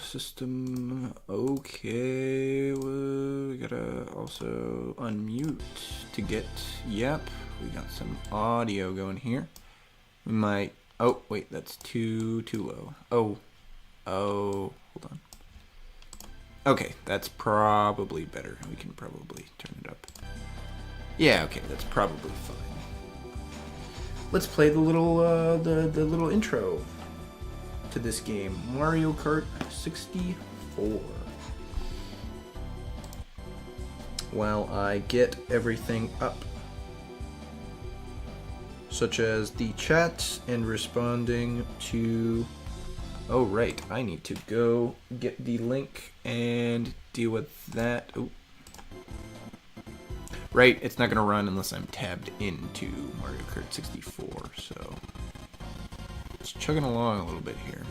System. Okay, we gotta also unmute to get. Yep, we got some audio going here. We might. Oh wait, that's too low. Oh, hold on. Okay, that's probably better. We can probably turn it up. Yeah, okay, that's probably fine. Let's play the little the little intro to this game, Mario Kart 64. While I get everything up, such as the chat and responding to. Oh right, I need to go get the link and deal with that. Oh. Right, it's not gonna run unless I'm tabbed into Mario Kart 64, so it's chugging along a little bit here.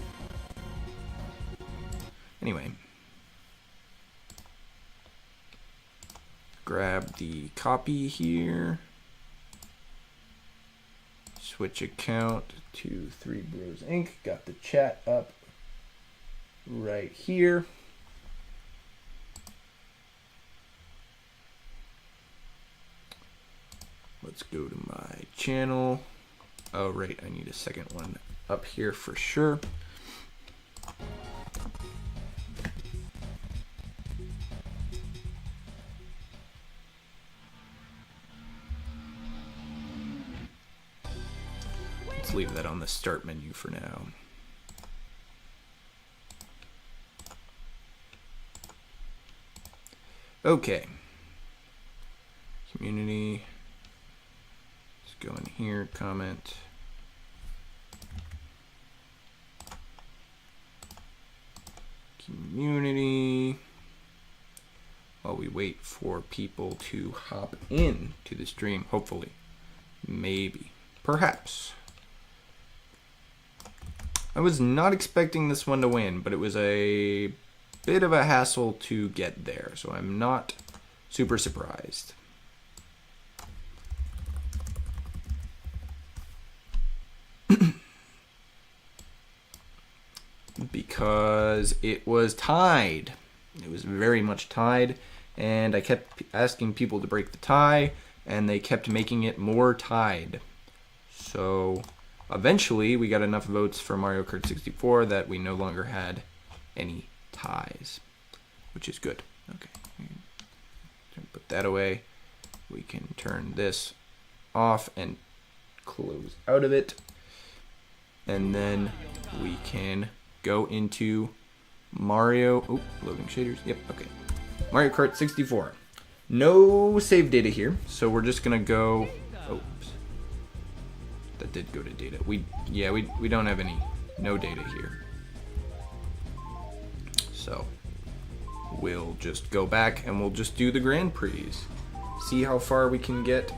Anyway, grab the copy here, switch account to 3 Bros Inc. Got the chat up right here. Let's go to my channel. Oh, right, I need a second one up here for sure. Let's leave that on the start menu for now. Okay. Community. Go in here, comment. Community. While we wait for people to hop in to the stream, hopefully. Maybe. Perhaps. I was not expecting this one to win, but it was a bit of a hassle to get there, so I'm not super surprised. Because it was tied. It was very much tied, and I kept asking people to break the tie, and they kept making it more tied. So eventually we got enough votes for Mario Kart 64 that we no longer had any ties, which is good. Okay, put that away. We can turn this off and close out of it, and then we can go into Mario. Oh, loading shaders. Yep, okay. Mario Kart 64. No save data here, so we're just gonna go. Oops. That did go to data. We don't have no data here. So we'll just go back and we'll just do the Grand Prix. See how far we can get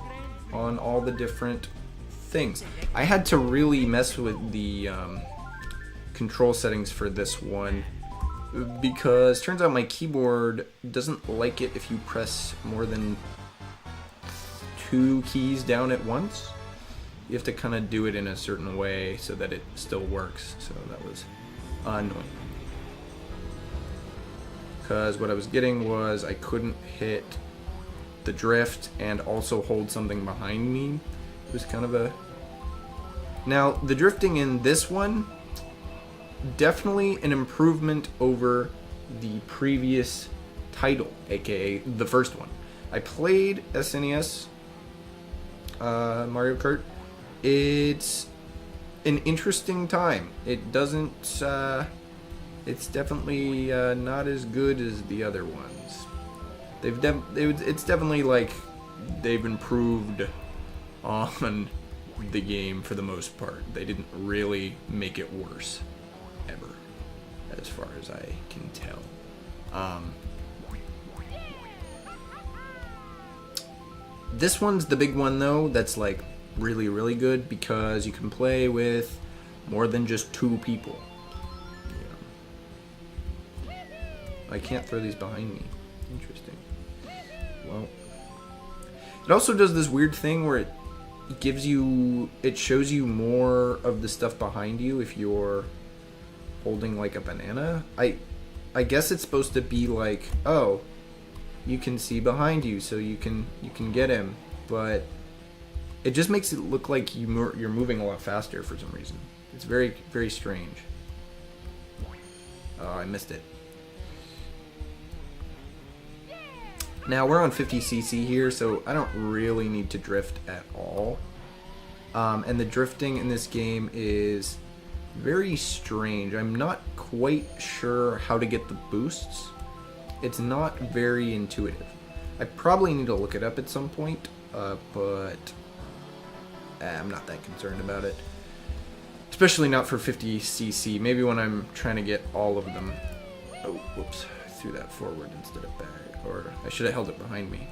on all the different things. I had to really mess with the control settings for this one because turns out my keyboard doesn't like it if you press more than 2 keys down at once. You have to kind of do it in a certain way so that it still works. So that was annoying. Because what I was getting was I couldn't hit the drift and also hold something behind me. It was kind of a... Now, the drifting in this one, definitely an improvement over the previous title, aka the first one. I played SNES Mario Kart. It's an interesting time. It doesn't it's definitely not as good as the other ones. It's definitely like they've improved on the game for the most part. They didn't really make it worse ever, as far as I can tell. This one's the big one though, that's like really, really good because you can play with more than just 2 people. Yeah. I can't throw these behind me. Interesting. Well, it also does this weird thing where it it shows you more of the stuff behind you if you're holding like a banana. I guess it's supposed to be like, oh, you can see behind you, so you can get him, but it just makes it look like you're moving a lot faster for some reason. It's very, very strange. Oh, I missed it. Now we're on 50cc here, so I don't really need to drift at all. And the drifting in this game is very strange. I'm not quite sure how to get the boosts. It's not very intuitive. I probably need to look it up at some point, but I'm not that concerned about it. Especially not for 50cc. Maybe when I'm trying to get all of them. Oh, whoops. I threw that forward instead of back. Or I should have held it behind me.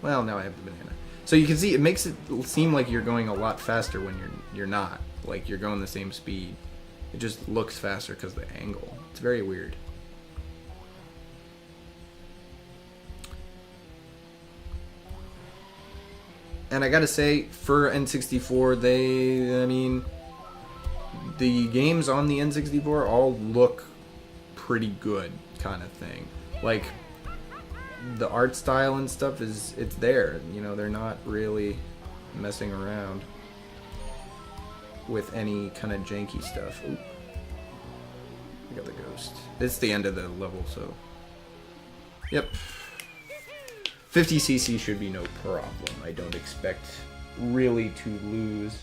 Well, now I have the banana. So you can see it makes it seem like you're going a lot faster when you're not. Like you're going the same speed. It just looks faster because of the angle. It's very weird. And I gotta say, for N64, the games on the N64 all look pretty good, kind of thing. Like, the art style and stuff it's there. You know, they're not really messing around with any kind of janky stuff. Oop. I got the ghost. It's the end of the level, so. Yep. 50cc should be no problem. I don't expect really to lose.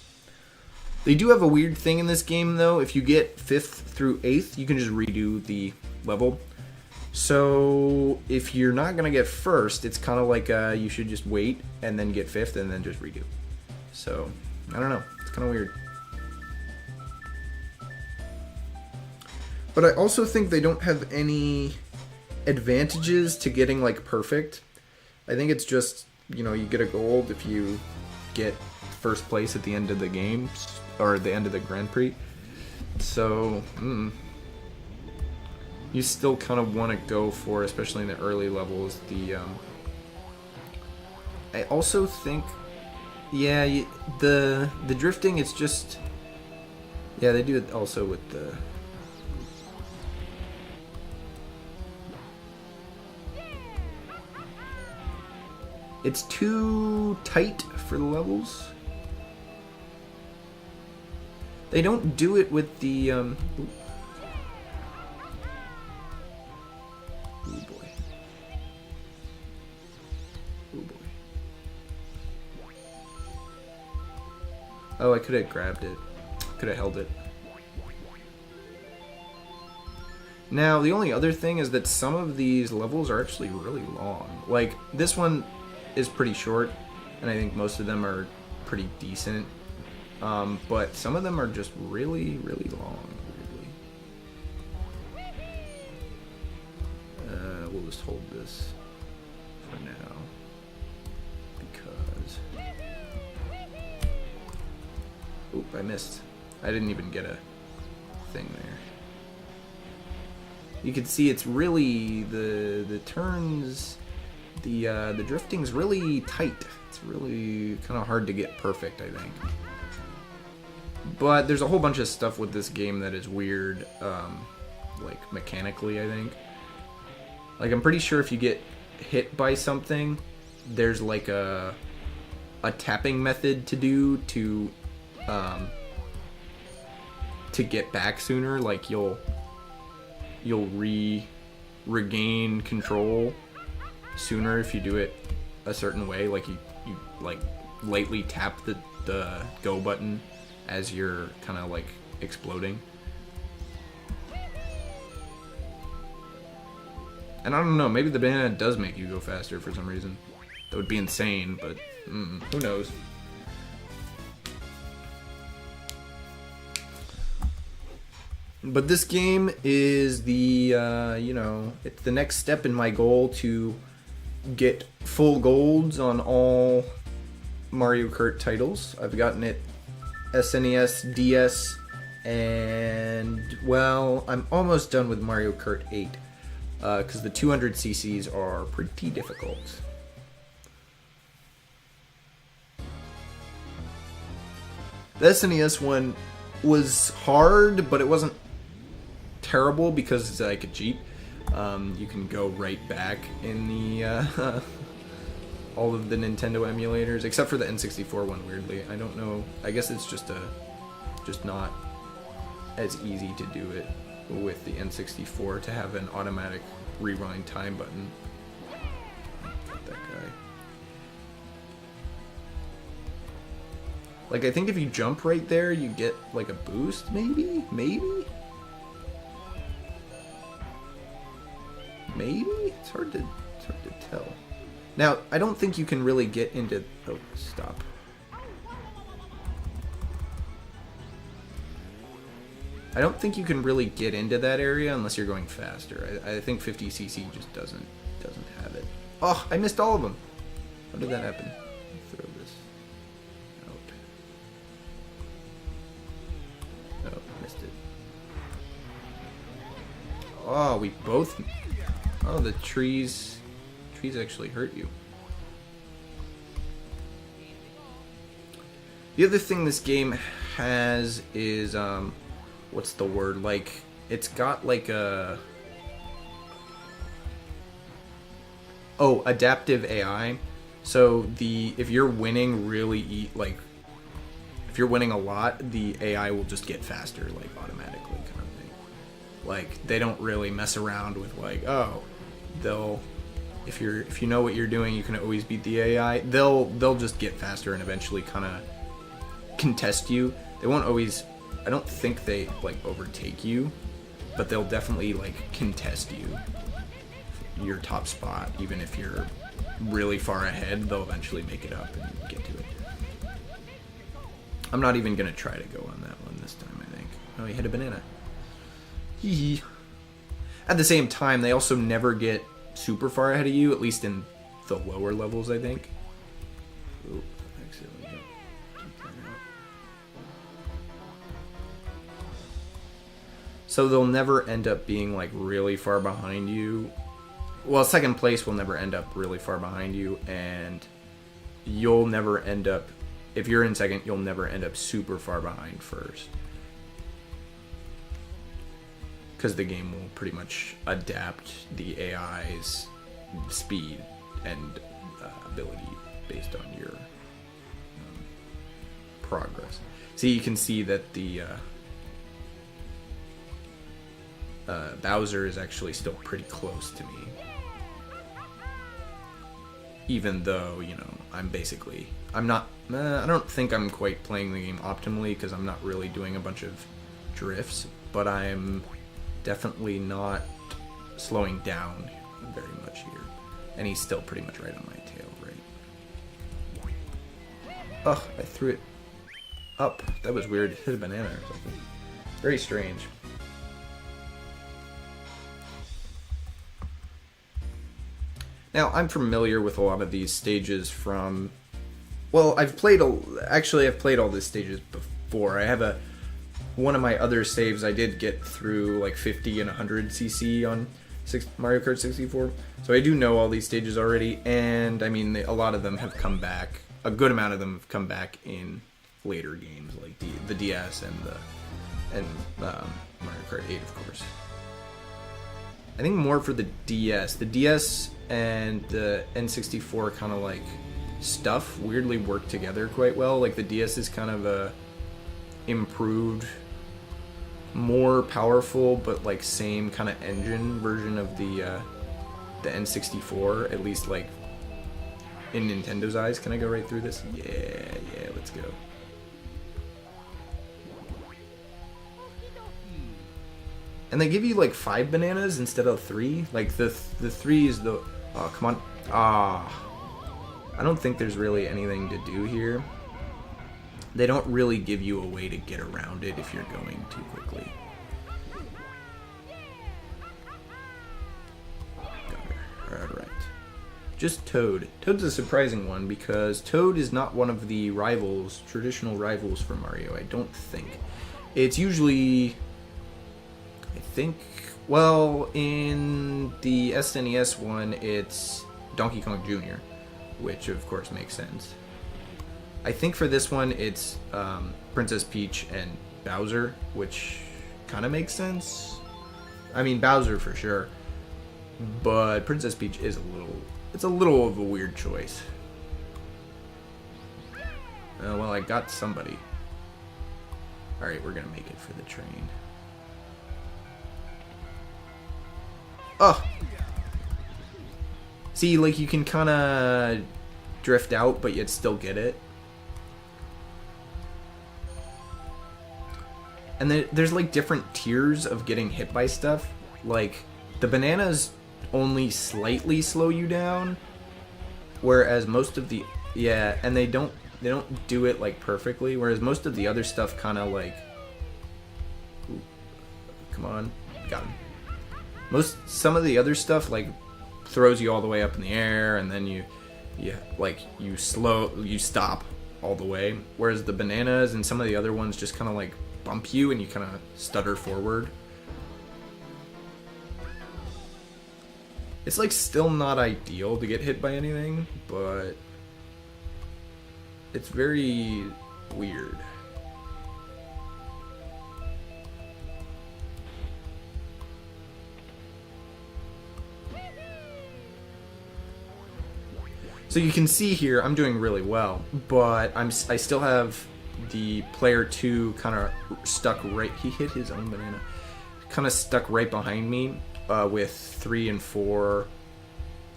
They do have a weird thing in this game, though. If you get 5th through 8th, you can just redo the level. So if you're not going to get 1st, it's kind of like you should just wait and then get 5th and then just redo. So, I don't know. It's kind of weird. But I also think they don't have any advantages to getting like perfect. I think it's just, you know, you get a gold if you get 1st place at the end of the game, or the end of the Grand Prix. So, you still kind of want to go for, especially in the early levels, the, I also think, yeah, the drifting, it's just, yeah, they do it also with the, it's too tight for the levels. They don't do it with the, oh boy. Oh boy. Oh, I could have grabbed it. Could have held it. Now, the only other thing is that some of these levels are actually really long. Like, this one is pretty short, and I think most of them are pretty decent. But some of them are just really, really long. We'll just hold this for now, because... Oop, I missed. I didn't even get a thing there. You can see it's really, the turns, the drifting's really tight. It's really kind of hard to get perfect, I think. But there's a whole bunch of stuff with this game that is weird, like mechanically, I think. Like, I'm pretty sure if you get hit by something, there's like a tapping method to do to get back sooner. Like, you'll regain control sooner if you do it a certain way. Like, you like lightly tap the go button as you're kind of like exploding. And I don't know, maybe the banana does make you go faster for some reason. That would be insane, but who knows. But this game is the, you know, it's the next step in my goal to get full golds on all Mario Kart titles. I've gotten it SNES, DS, and, well, I'm almost done with Mario Kart 8, because the 200cc's are pretty difficult. The SNES one was hard, but it wasn't terrible because it's like a Jeep. You can go right back in the all of the Nintendo emulators, except for the N64 one. Weirdly, I don't know. I guess it's just not as easy to do it with the N64 to have an automatic rewind time button. Got that guy. Like, I think if you jump right there, you get like a boost, maybe? Maybe? It's hard to tell. Now, I don't think you can really get into... Oh, stop. I don't think you can really get into that area unless you're going faster. I think 50cc just doesn't have it. Oh, I missed all of them. How did that happen? Throw this out. Oh, missed it. Oh, we both... Oh, the trees actually hurt you. The other thing this game has is, what's the word? Like, it's got like a... Oh, adaptive AI. So if you're winning if you're winning a lot, the AI will just get faster, like, automatically, kind of thing. Like, they don't really mess around with, like, oh, if you know what you're doing, you can always beat the AI. They'll just get faster and eventually kind of contest you. They won't always... I don't think they, like, overtake you, but they'll definitely, like, contest your top spot. Even if you're really far ahead, they'll eventually make it up and get to it. I'm not even gonna try to go on that one this time, I think. Oh, he hit a banana. Hee. At the same time, they also never get super far ahead of you, at least in the lower levels, I think. Ooh, accidentally got that out. So they'll never end up being, like, really far behind you. Well, second place will never end up really far behind you, and you'll never end up... If you're in second, you'll never end up super far behind first. Because the game will pretty much adapt the AI's speed and ability based on your progress. See, you can see that the Bowser is actually still pretty close to me. Even though, you know, I don't think I'm quite playing the game optimally because I'm not really doing a bunch of drifts, but I'm definitely not slowing down very much here. And he's still pretty much right on my tail, right? Ugh, I threw it up. That was weird. It hit a banana or something. Very strange. Now, I'm familiar with a lot of these stages from... Well, I've played all these stages before. I have one of my other saves I did get through like 50 and 100cc on Mario Kart 64. So I do know all these stages already, and I mean, a lot of them have come back. A good amount of them have come back in later games, like the DS and Mario Kart 8, of course. I think more for the DS. The DS and the N64 kind of like stuff weirdly work together quite well. Like the DS is kind of a improved, more powerful, but like same kind of engine version of the N64, at least like in Nintendo's eyes. Can I go right through this? Yeah, let's go. And they give you like 5 bananas instead of 3. Like the 3 is the... Oh, come on. I don't think there's really anything to do here. They don't really give you a way to get around it if you're going too quickly. Got her. Alright. Just Toad. Toad's a surprising one because Toad is not one of the rivals, traditional rivals for Mario, I don't think. It's usually... I think, well, in the SNES one, it's Donkey Kong Jr., which of course makes sense. I think for this one, it's Princess Peach and Bowser, which kind of makes sense. I mean, Bowser for sure, but Princess Peach is it's a little of a weird choice. Well, I got somebody. Alright, we're gonna make it for the train. Oh! See, like, you can kind of drift out, but you'd still get it. And there's, like, different tiers of getting hit by stuff. Like, the bananas only slightly slow you down, whereas most of the... Yeah, and they don't do it, like, perfectly, whereas most of the other stuff kind of, like... Ooh, come on. Got him. Some of the other stuff, like, throws you all the way up in the air, and then you stop all the way, whereas the bananas and some of the other ones just kind of, like, bump you, and you kind of stutter forward. It's, like, still not ideal to get hit by anything, but it's very weird. So you can see here, I'm doing really well, but I still have the player 2 kind of stuck right... He hit his own banana. Kind of stuck right behind me, with 3 and 4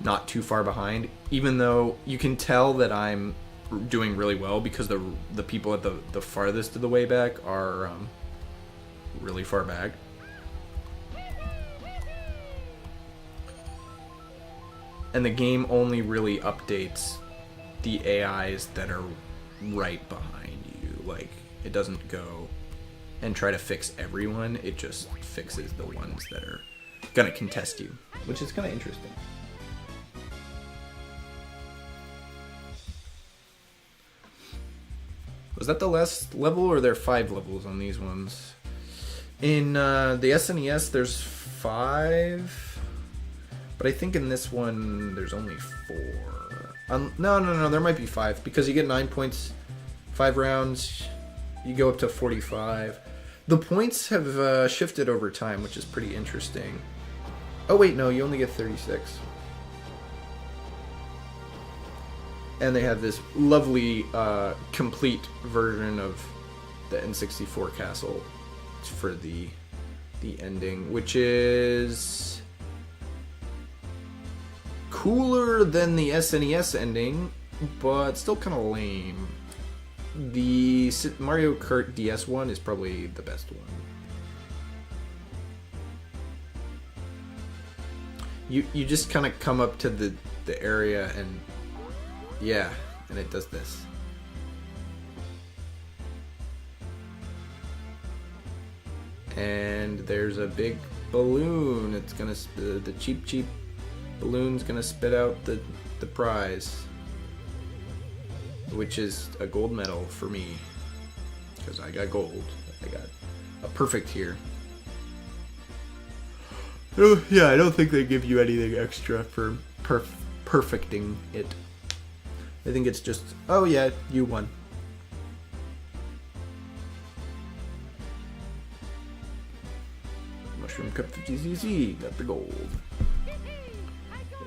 not too far behind. Even though you can tell that I'm doing really well because the people at the farthest of the way back are really far back. And the game only really updates the AIs that are right behind you. Like, it doesn't go and try to fix everyone. It just fixes the ones that are gonna contest you, which is kind of interesting. Was that the last level, or are there 5 levels on these ones? In the SNES, there's 5. But I think in this one, there's only 4. No, there might be 5, because you get 9 points, 5 rounds, you go up to 45. The points have shifted over time, which is pretty interesting. Oh wait, no, you only get 36. And they have this lovely, complete version of the N64 castle for the ending, which is cooler than the SNES ending, but still kind of lame. The Mario Kart DS one is probably the best one. You just kind of come up to the area and yeah, and it does this. And there's a big balloon. It's gonna the cheap balloon's gonna spit out the prize, which is a gold medal for me, because I got gold. I got a perfect here. Oh, yeah, I don't think they give you anything extra for perfecting it. I think it's just, oh yeah, you won. Mushroom Cup 50cc, got the gold.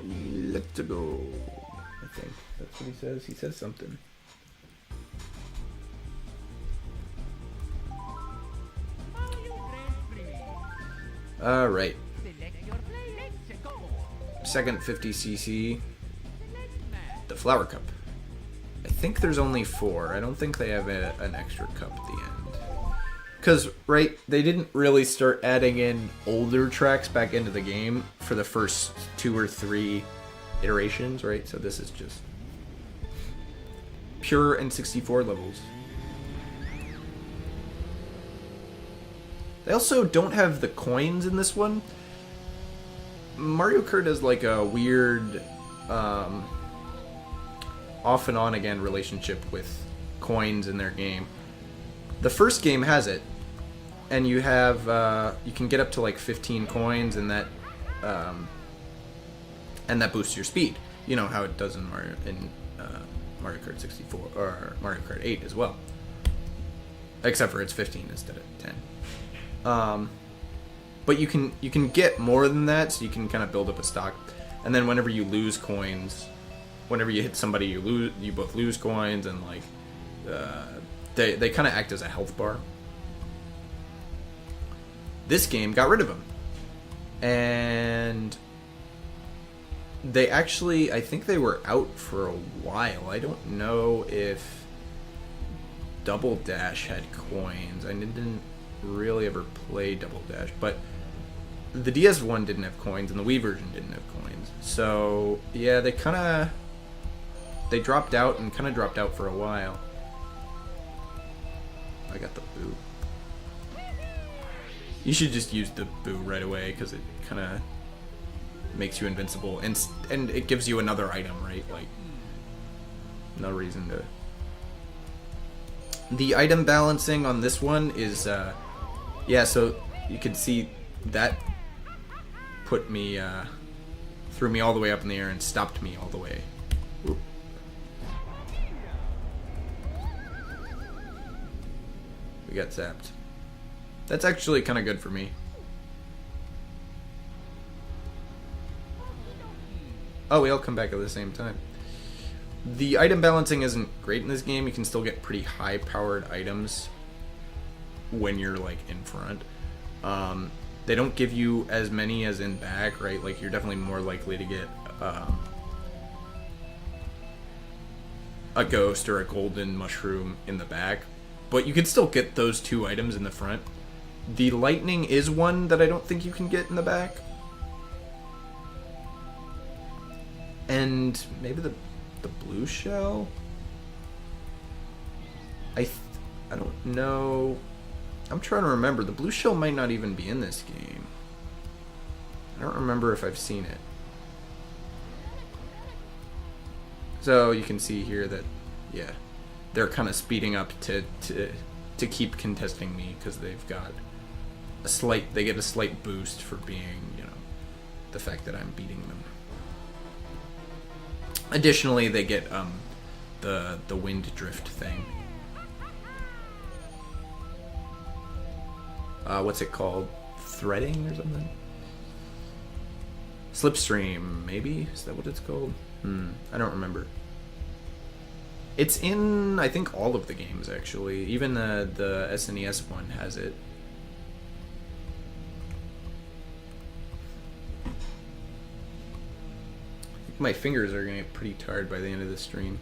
Let's go. I think that's what he says. He says something. All right. Second 50cc. The flower cup. I think there's only 4. I don't think they have an extra cup at the end. Because, right, they didn't really start adding in older tracks back into the game for the first 2 or 3 iterations, right? So this is just pure N64 levels. They also don't have the coins in this one. Mario Kart has like a weird off and on again relationship with coins in their game. The first game has it, and you have you can get up to like 15 coins, and that boosts your speed. You know how it does in Mario Kart 64 or Mario Kart 8 as well. except for it's 15 instead of 10. But you can get more than that, so you can kind of build up a stock. And then whenever you lose coins, whenever you hit somebody, you both lose coins, and like they kind of act as a health bar. This game got rid of them, and they actually, I think they were out for a while. I don't know if Double Dash had coins. I didn't really ever play Double Dash, but the DS one didn't have coins, and the Wii version didn't have coins. So yeah, they dropped out and kind of dropped out for a while. I got the boo. You should just use the boo right away, because it kind of makes you invincible, and it gives you another item, right? Like, no reason to. The item balancing on this one is, yeah, so you can see that put me, threw me all the way up in the air and stopped me all the way. Oop. We got zapped. That's actually kind of good for me. Oh, we all come back at the same time. The item balancing isn't great in this game. You can still get pretty high-powered items when you're, like, in front. They don't give you as many as in back, right? Like, you're definitely more likely to get a ghost or a golden mushroom in the back. But you can still get those two items in the front. The lightning is one that I don't think you can get in the back. And maybe the blue shell? I don't know. I'm trying to remember. The blue shell might not even be in this game. I don't remember if I've seen it. So you can see here that, yeah, they're kind of speeding up to keep contesting me, because they've got they get a slight boost for being, you know, the fact that I'm beating them. Additionally, they get the wind drift thing. What's it called? Threading or something? Slipstream, maybe? Is that what it's called? I don't remember. It's in, I think, all of the games, actually. Even the SNES one has it. My fingers are going to get pretty tired by the end of the stream.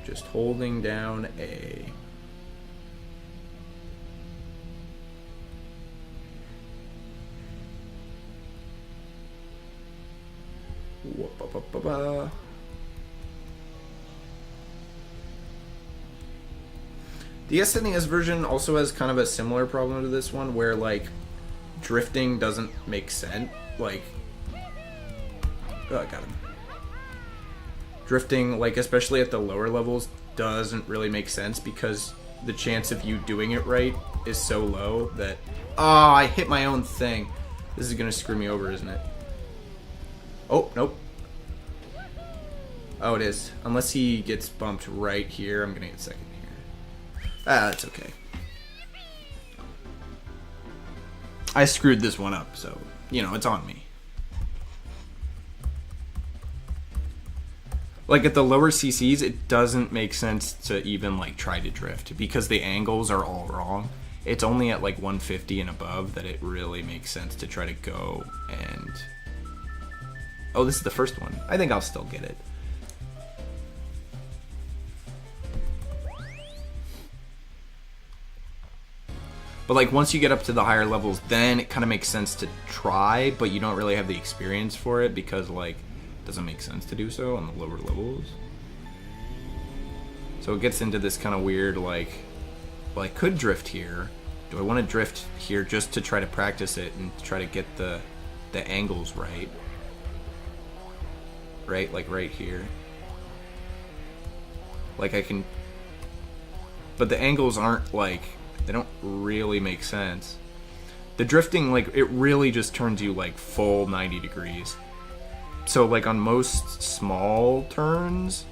Just holding down A. Whoop-a-ba-ba-ba. The SNES version also has kind of a similar problem to this one, where, like, drifting doesn't make sense. Like, oh, I got him. Drifting, like, especially at the lower levels, doesn't really make sense, because the chance of you doing it right is so low that... Oh, I hit my own thing. This is gonna screw me over, isn't it? Oh, nope. Oh, it is. Unless he gets bumped right here, I'm gonna get second here. Ah, that's okay. I screwed this one up, so, you know, it's on me. Like, at the lower CCs, it doesn't make sense to even, like, try to drift, because the angles are all wrong. It's only at, like, 150 and above that it really makes sense to try to go and... Oh, this is the first one. I think I'll still get it. But, like, once you get up to the higher levels, then it kind of makes sense to try, but you don't really have the experience for it, because, like, it doesn't make sense to do so on the lower levels. So it gets into this kind of weird, like, well, I could drift here. Do I want to drift here just to try to practice it and try to get the angles right? Right? Like, right here. Like, I can... But the angles aren't, like... They don't really make sense. The drifting, like, it really just turns you, like, full 90 degrees. So, like, on most small turns,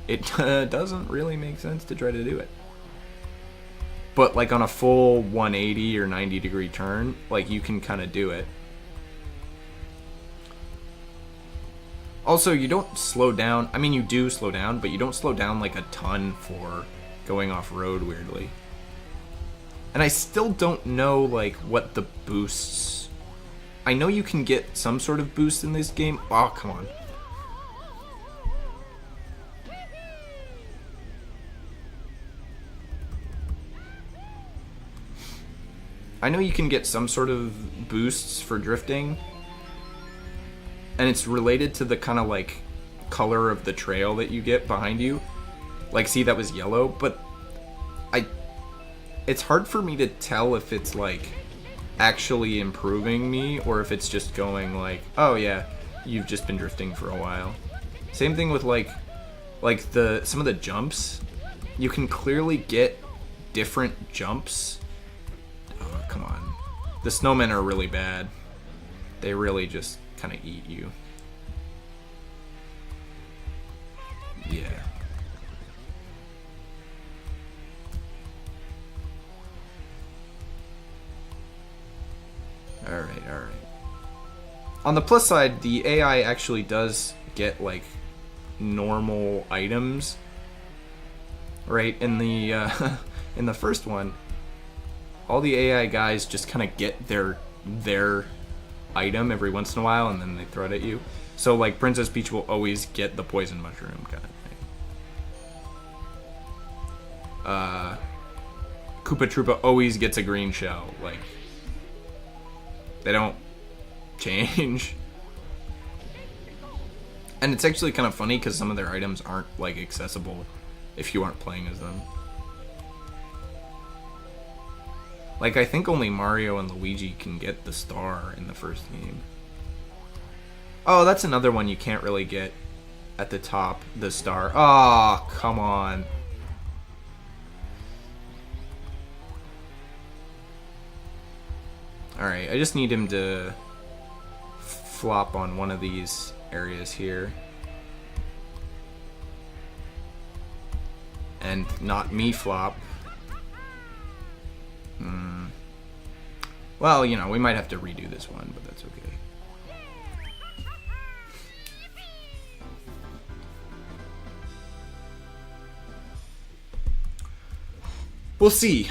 it doesn't really make sense to try to do it. But like on a full 180 or 90 degree turn, like you can kind of do it. Also, you don't slow down. I mean, you do slow down, but you don't slow down like a ton for going off-road weirdly. And I still don't know like what the boosts. I know you can get some sort of boost in this game. Oh, come on. I know you can get some sort of boosts for drifting. And it's related to the kind of like color of the trail that you get behind you. Like, see, that was yellow, but it's hard for me to tell if it's like actually improving me or if it's just going like, oh yeah, you've just been drifting for a while. Same thing with like some of the jumps. You can clearly get different jumps. Oh, come on. The snowmen are really bad. They really just kind of eat you. Yeah. Alright. On the plus side, the AI actually does get, like, normal items. Right? In the, in the first one, all the AI guys just kind of get their item every once in a while, and then they throw it at you. So, like, Princess Peach will always get the poison mushroom kind of thing. Koopa Troopa always gets a green shell. Like, they don't change. And it's actually kind of funny because some of their items aren't, like, accessible if you aren't playing as them. Like, I think only Mario and Luigi can get the star in the first game. Oh, that's another one you can't really get at the top, the star. Oh, come on. Alright, I just need him to flop on one of these areas here. And not me flop. Well, you know, we might have to redo this one, but that's okay. We'll see.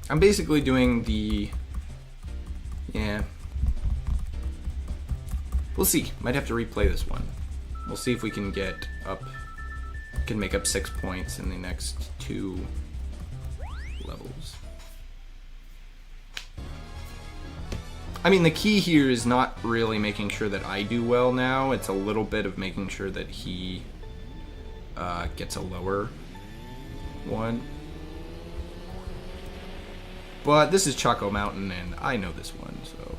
I'm basically doing the... Yeah. We'll see. Might have to replay this one. We'll see if we can get up... Can make up 6 points in the next 2 levels. I mean, the key here is not really making sure that I do well now. It's a little bit of making sure that he gets a lower one. But this is Choco Mountain, and I know this one, so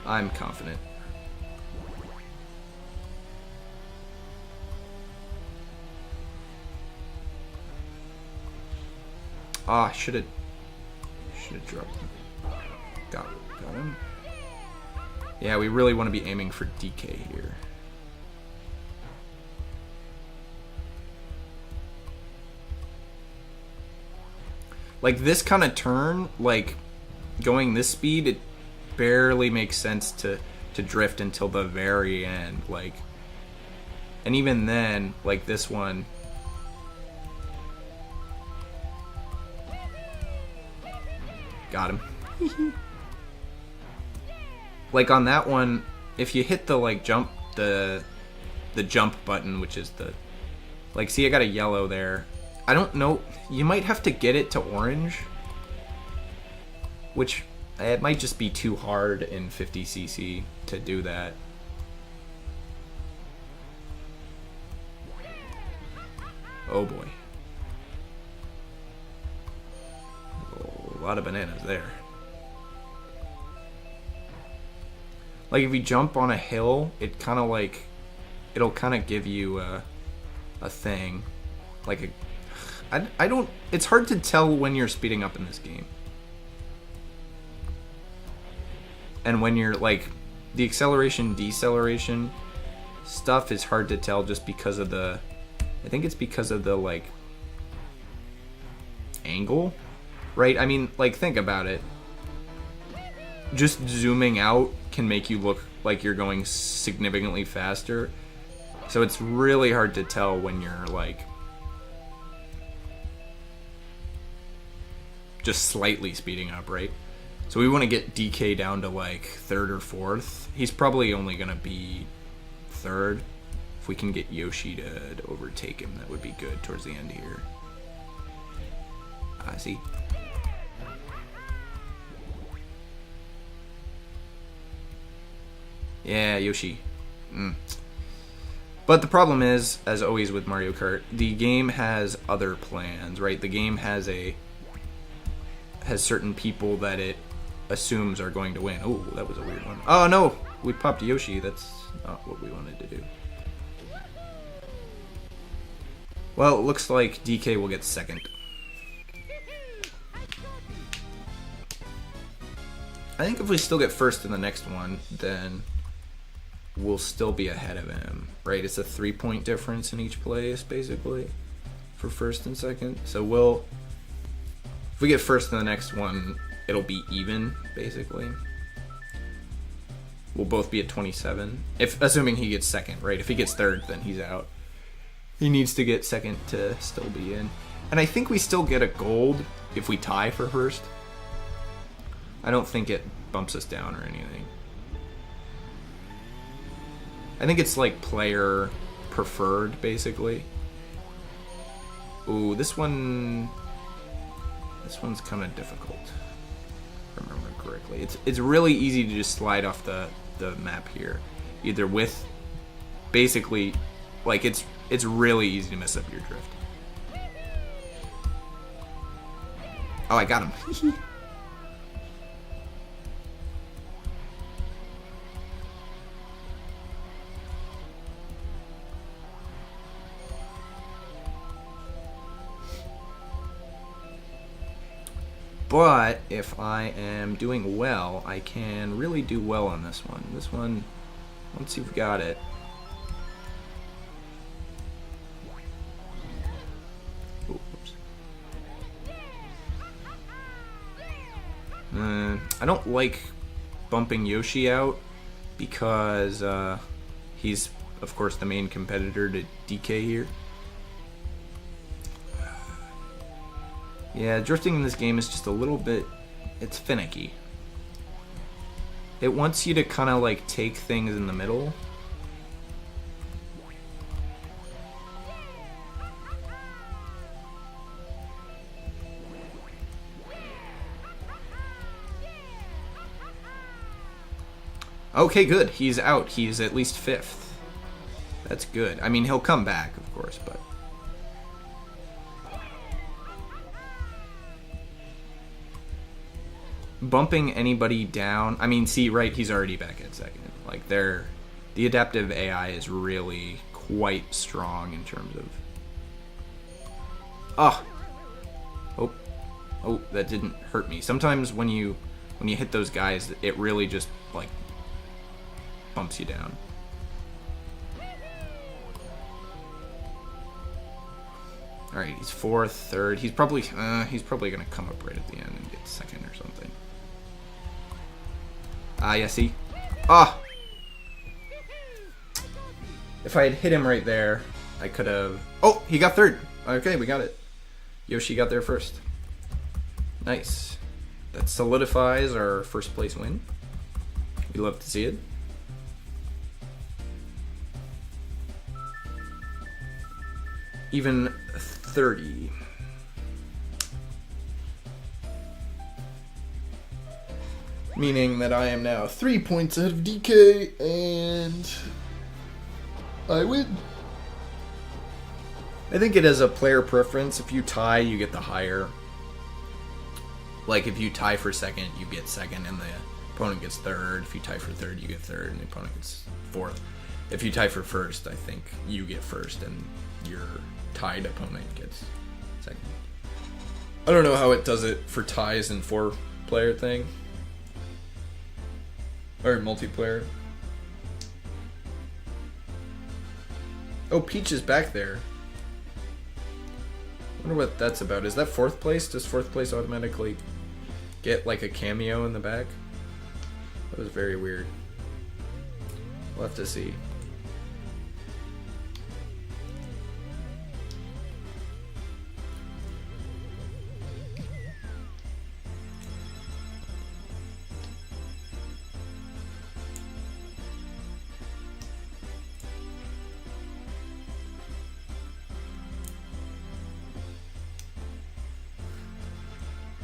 I'm confident. Ah, should have dropped him. Got him. Yeah, we really want to be aiming for DK here. Like, this kind of turn, like, going this speed, it barely makes sense to drift until the very end. Like, and even then, like this one... Got him. Like on that one, if you hit the like jump, the jump button, which is the, like, see, I got a yellow there. I don't know. You might have to get it to orange, which it might just be too hard in 50cc to do that. Oh boy. A lot of bananas there. Like, if you jump on a hill, it kind of like, it'll kind of give you a thing. Like I don't, it's hard to tell when you're speeding up in this game. And when you're like, the acceleration, deceleration stuff is hard to tell just because of the, I think it's because of the like angle, right? I mean, like, think about it. Just zooming out can make you look like you're going significantly faster. So it's really hard to tell when you're like just slightly speeding up, right? So we want to get DK down to like third or fourth. He's probably only going to be third. If we can get Yoshi to overtake him, that would be good towards the end here. See? Yeah, Yoshi. But the problem is, as always with Mario Kart, the game has other plans, right? The game has certain people that it assumes are going to win. Oh, that was a weird one. Oh no, we popped Yoshi. That's not what we wanted to do. Well, it looks like DK will get second. I think if we still get first in the next one, then we'll still be ahead of him, right? It's a 3-point difference in each place, basically, for first and second. So if we get first in the next one, it'll be even, basically. We'll both be at 27, assuming he gets second, right? If he gets third, then he's out. He needs to get second to still be in. And I think we still get a gold if we tie for first. I don't think it bumps us down or anything. I think it's like player preferred, basically. Ooh, this one's kind of difficult, if I remember correctly. It's really easy to just slide off the map here, either with, basically, like it's really easy to mess up your drift. Oh, I got him. But if I am doing well, I can really do well on this one. This one, once you've got it. Ooh, I don't like bumping Yoshi out because he's, of course, the main competitor to DK here. Yeah, drifting in this game is just a little bit, it's finicky. It wants you to kind of like take things in the middle. Okay, good. He's out. He's at least 5th. That's good. I mean, he'll come back, of course, but... bumping anybody down, I mean, see, right, he's already back at second. Like, the adaptive AI is really quite strong in terms of... Oh, that didn't hurt me. Sometimes when you hit those guys, it really just, like, bumps you down. Alright, he's 4th, 3rd. He's probably gonna come up right at the end and get second or something. Yeah, see? If I had hit him right there, I could have... Oh, he got 3rd. Okay, we got it. Yoshi got there first. Nice. That solidifies our first place win. We love to see it. Even 30. Meaning that I am now 3 points ahead of DK, and I win. I think it is a player preference. If you tie, you get the higher. Like, if you tie for second, you get second, and the opponent gets 3rd. If you tie for 3rd, you get 3rd, and the opponent gets 4th. If you tie for 1st, I think you get 1st, and your tied opponent gets 2nd. I don't know how it does it for ties and 4-player thing. Or multiplayer. Oh, Peach is back there. I wonder what that's about. Is that 4th place? Does 4th place automatically get like a cameo in the back? That was very weird. We'll have to see.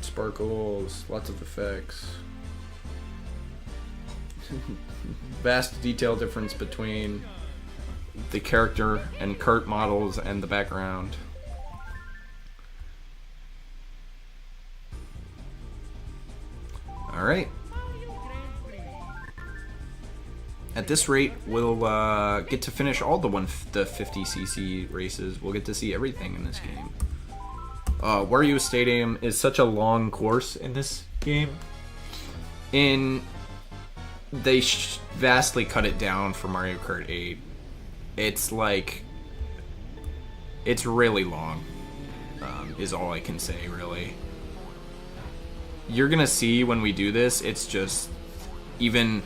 Sparkles, lots of effects. Vast detail difference between the character and kart models and the background. Alright. At this rate, we'll get to finish all the 50cc races. We'll get to see everything in this game. Wario Stadium is such a long course in this game. They vastly cut it down for Mario Kart 8. It's like, it's really long, is all I can say, really. You're gonna see when we do this, it's just, even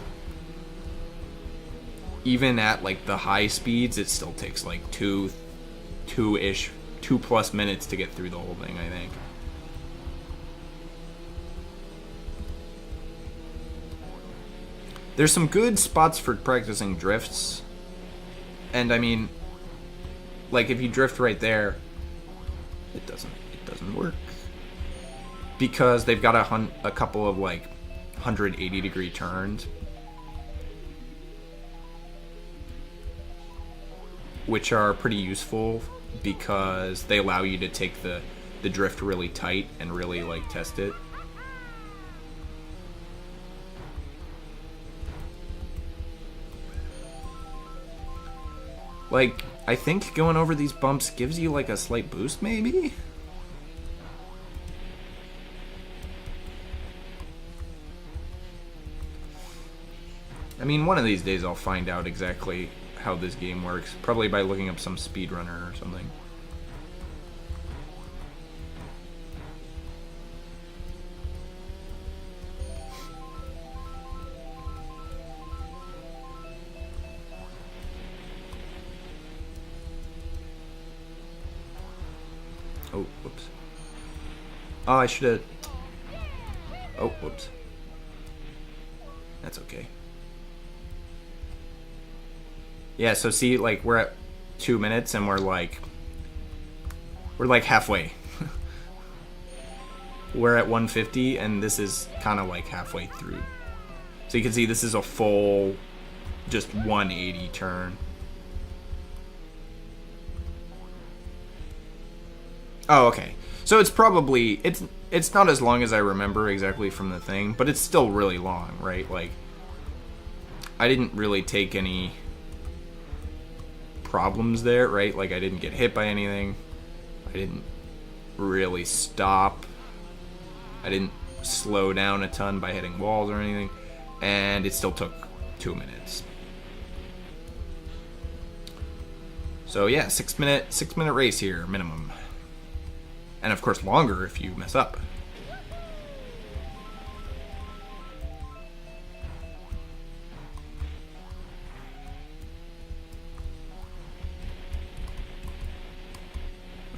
at like the high speeds, it still takes like two-ish 2+ minutes to get through the whole thing, I think. There's some good spots for practicing drifts. And I mean, like if you drift right there, it doesn't work. Because they've got a couple of like 180-degree turns. Which are pretty useful because they allow you to take the drift really tight and really like test it. Like, I think going over these bumps gives you like a slight boost, maybe? I mean, one of these days I'll find out exactly how this game works. Probably by looking up some speedrunner or something. Oh, whoops. Oh, I should have... Oh, whoops. That's okay. Yeah, so see, like, we're at 2 minutes and we're like halfway. We're at 150 and this is kind of like halfway through. So you can see this is a full, just 180 turn. Oh, okay. So it's probably, it's not as long as I remember exactly from the thing, but it's still really long, right? Like, I didn't really take any problems there, right? Like, I didn't get hit by anything. I didn't really stop. I didn't slow down a ton by hitting walls or anything. And it still took 2 minutes. So yeah, 6 minute race here, minimum. And of course longer if you mess up.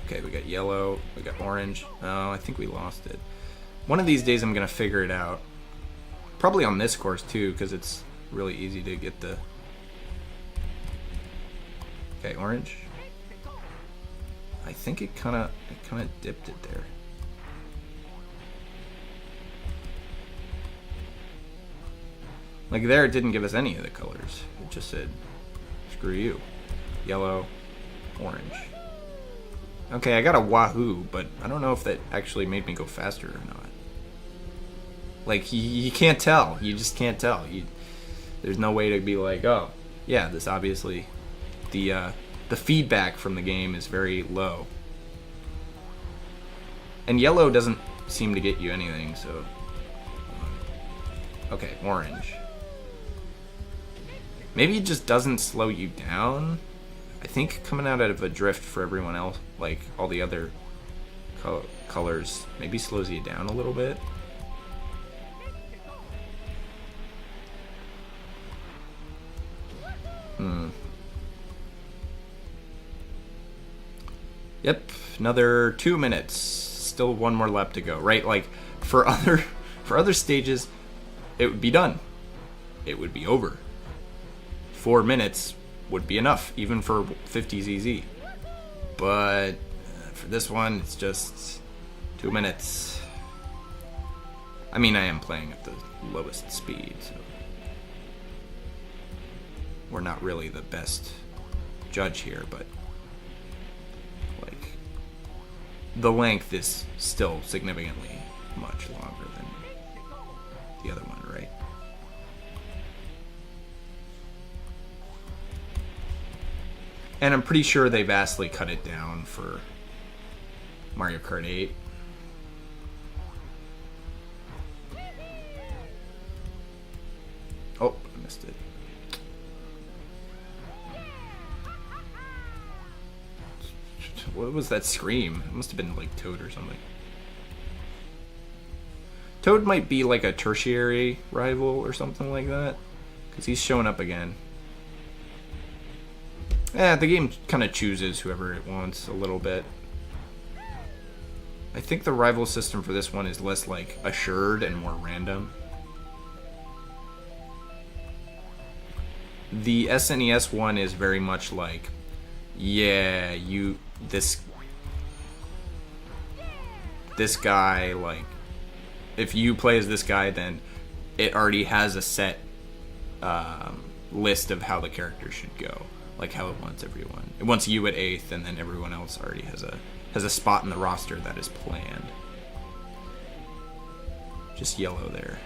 Okay, we got yellow, we got orange. Oh, I think we lost it. One of these days I'm gonna figure it out. Probably on this course too, because it's really easy to get the... Okay, orange. I think it kind of dipped it there. Like there, it didn't give us any of the colors. It just said, screw you. Yellow, orange. Okay, I got a wahoo, but I don't know if that actually made me go faster or not. Like, you can't tell. You just can't tell. There's no way to be like, oh, yeah, this obviously... The feedback from the game is very low. And yellow doesn't seem to get you anything, so... Okay, orange. Maybe it just doesn't slow you down? I think coming out of a drift for everyone else, like all the other colors, maybe slows you down a little bit. Yep, another 2 minutes. Still one more lap to go, right? Like for other stages, it would be done. It would be over. 4 minutes would be enough, even for 50ZZ. But for this one, it's just 2 minutes. I mean, I am playing at the lowest speed, so we're not really the best judge here, but like the length is still significantly much longer than the other one, right? And I'm pretty sure they vastly cut it down for Mario Kart 8. Oh, I missed it. What was that scream? It must have been like Toad or something. Toad might be like a tertiary rival or something like that, because he's showing up again. Yeah, the game kind of chooses whoever it wants a little bit. I think the rival system for this one is less like assured and more random. The SNES one is very much like, yeah, this guy, like, if you play as this guy, then it already has a set list of how the character should go, like how it wants everyone. It wants you at 8th, and then everyone else already has a spot in the roster that is planned. Just yellow there.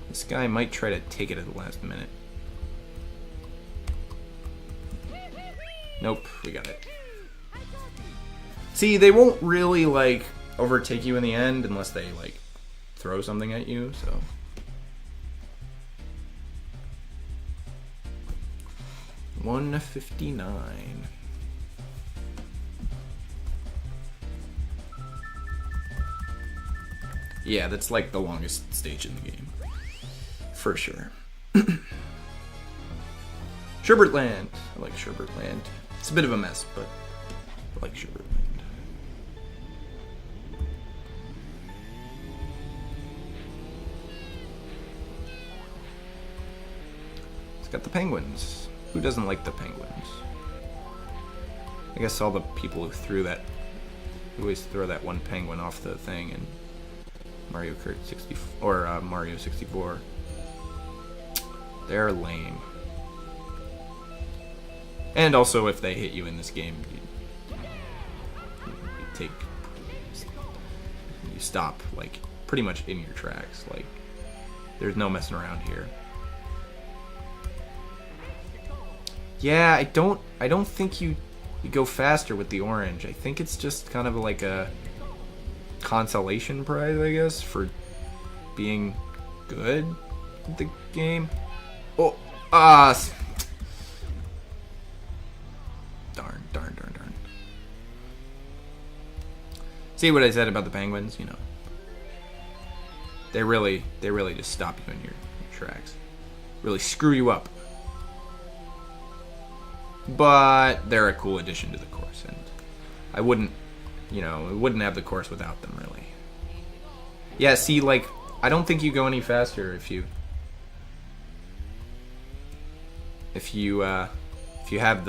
This guy might try to take it at the last minute. Nope, we got it. See, they won't really, like, overtake you in the end unless they, like, throw something at you, so. $159. Yeah, that's like the longest stage in the game. For sure. Sherbertland. I like Sherbertland. It's a bit of a mess, but I like Sherbertland. It's got the penguins. Who doesn't like the penguins? I guess all the people who always throw that one penguin off the thing in Mario Kart 64 or Mario 64. They're lame. And also, if they hit you in this game, you stop, like, pretty much in your tracks. Like, there's no messing around here. Yeah, I don't think you go faster with the orange. I think it's just kind of like a consolation prize, I guess, for being good at the game. Oh, darn. See what I said about the penguins? You know, they really just stop you in your tracks, really screw you up. But they're a cool addition to the course, and I wouldn't have the course without them, really. Yeah, see, like, I don't think you go any faster if you have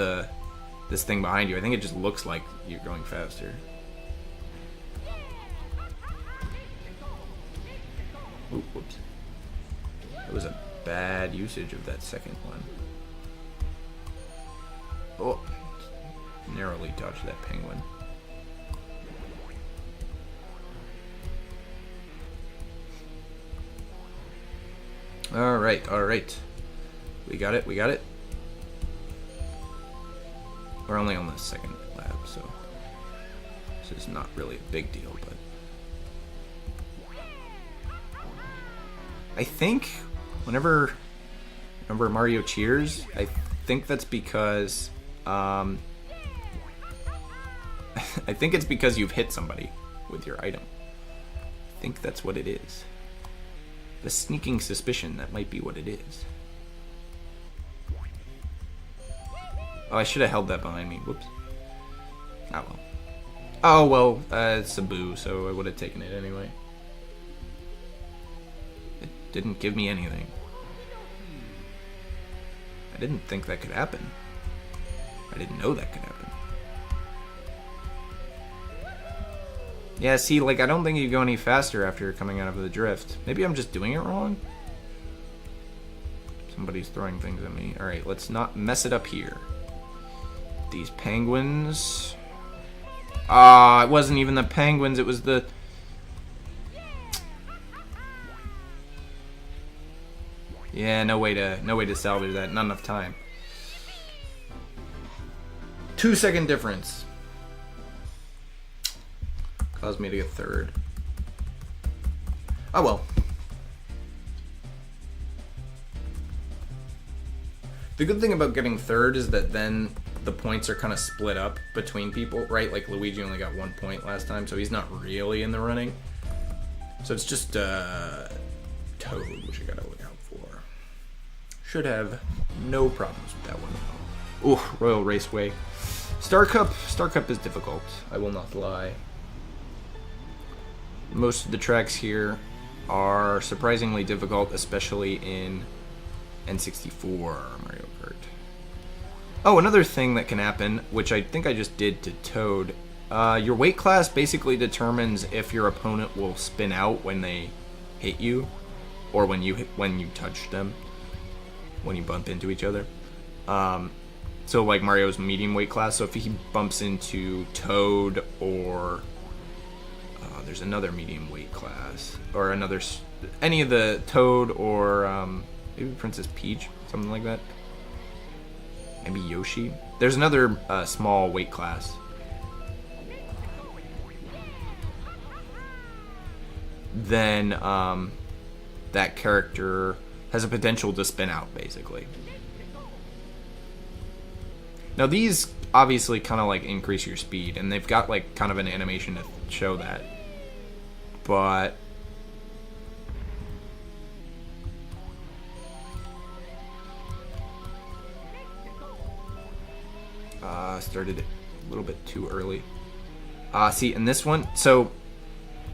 this thing behind you. I think it just looks like you're going faster. Ooh, whoops. That was a bad usage of that second one. Oh, narrowly dodged that penguin. All right. We got it. We're only on the second lap, so this is not really a big deal, but I think whenever Mario cheers, I think that's because I think it's because you've hit somebody with your item. I think that's what it is. The sneaking suspicion that might be what it is. Oh, I should have held that behind me. Whoops. Oh well. Oh well, it's a boo, so I would have taken it anyway. It didn't give me anything. I didn't think that could happen. I didn't know that could happen. Yeah, see, like, I don't think you go any faster after coming out of the drift. Maybe I'm just doing it wrong? Somebody's throwing things at me. Alright, let's not mess it up here. These penguins... Ah, it wasn't even the penguins, it was the... Yeah, no way to salvage that. Not enough time. 2-second difference. Caused me to get third. Oh well. The good thing about getting third is that then the points are kind of split up between people, right? Like Luigi only got 1 point last time, so he's not really in the running. So it's just Toad, which I gotta look out for. Should have no problems with that one. Ooh, Royal Raceway. Star Cup is difficult, I will not lie. Most of the tracks here are surprisingly difficult, especially in N64 Mario Kart. Oh, another thing that can happen, which I think I just did to Toad, your weight class basically determines if your opponent will spin out when they hit you, or when you touch them, when you bump into each other. So like Mario's medium weight class, so if he bumps into Toad or there's another medium weight class, or any of the Toad or maybe Princess Peach, something like that. Maybe Yoshi. There's another small weight class. Then that character has a potential to spin out, basically. Now these obviously kind of like increase your speed, and they've got like kind of an animation to show that. But started it a little bit too early. See, in this one, so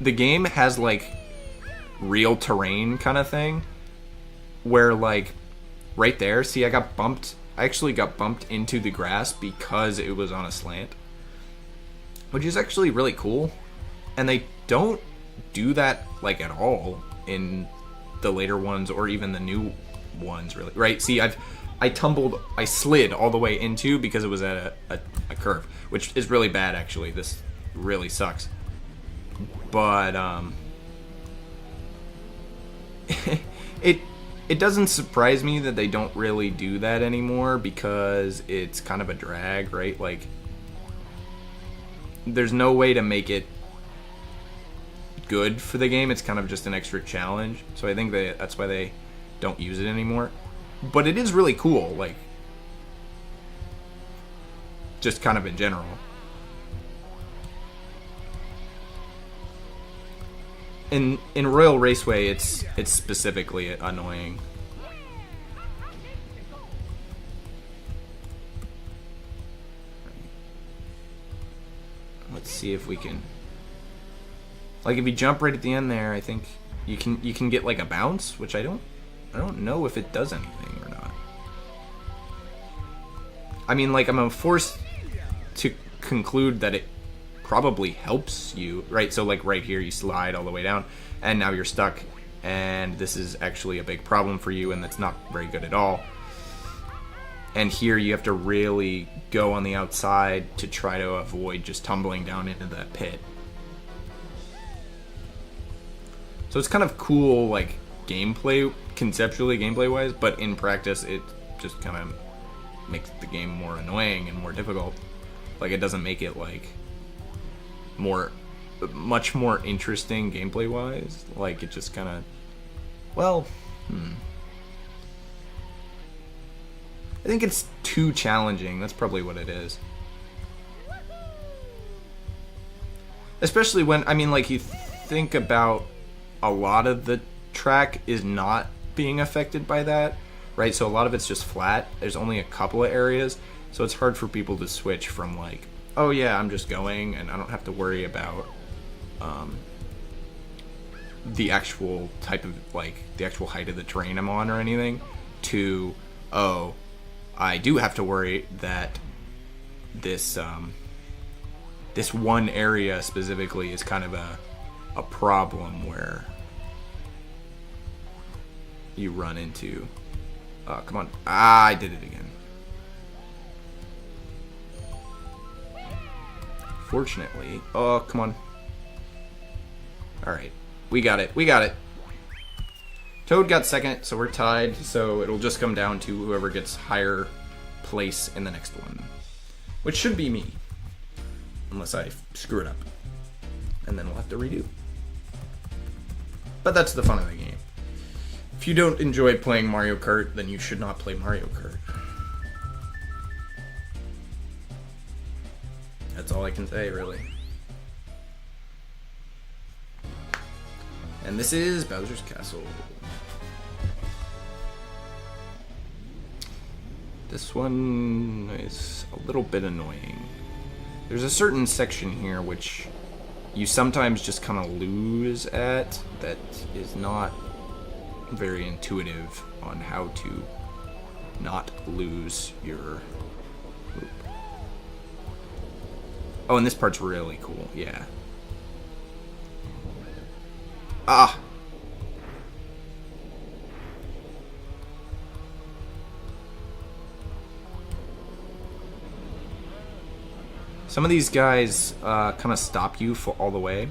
the game has like real terrain kind of thing, where like right there, see, I actually got bumped into the grass because it was on a slant, which is actually really cool. And they don't do that like at all in the later ones or even the new ones, really, right? See, I slid all the way into because it was at a curve, which is really bad, actually. This really sucks. But it doesn't surprise me that they don't really do that anymore, because it's kind of a drag, right? Like, there's no way to make it good for the game. It's kind of just an extra challenge. So I think that's why they don't use it anymore. But it is really cool, like, just kind of in general. In Royal Raceway, it's specifically annoying. Let's see if we can, like, if you jump right at the end there, I think you can get like a bounce, which I don't know if it does anything or not. I mean, like, I'm forced to conclude that it probably helps you, right? So like right here, you slide all the way down and now you're stuck, and this is actually a big problem for you, and that's not very good at all. And here you have to really go on the outside to try to avoid just tumbling down into that pit. So it's kind of cool, like, conceptually gameplay wise, but in practice it just kind of makes the game more annoying and more difficult. Like, it doesn't make it like much more interesting gameplay wise. Like, it just kind of, well, I think it's too challenging. That's probably what it is. Especially when, I mean, like, you think about a lot of the track is not being affected by that, right? So a lot of it's just flat. There's only a couple of areas, so it's hard for people to switch from, like, oh yeah, I'm just going and I don't have to worry about the actual type of, like, the actual height of the terrain I'm on or anything, to, oh, I do have to worry that this this one area specifically is kind of a problem where you run into, come on, I did it again. Fortunately, oh, come on. Alright, we got it, we got it. Toad got second, so we're tied, so it'll just come down to whoever gets higher place in the next one. Which should be me. Unless I screw it up. And then we'll have to redo. But that's the fun of the game. If you don't enjoy playing Mario Kart, then you should not play Mario Kart. That's all I can say, really. And this is Bowser's Castle. This one is a little bit annoying. There's a certain section here which you sometimes just kind of lose at that is not very intuitive on how to not lose your loop. Oh, and this part's really cool, yeah. Ah! Some of these guys kind of stop you for all the way.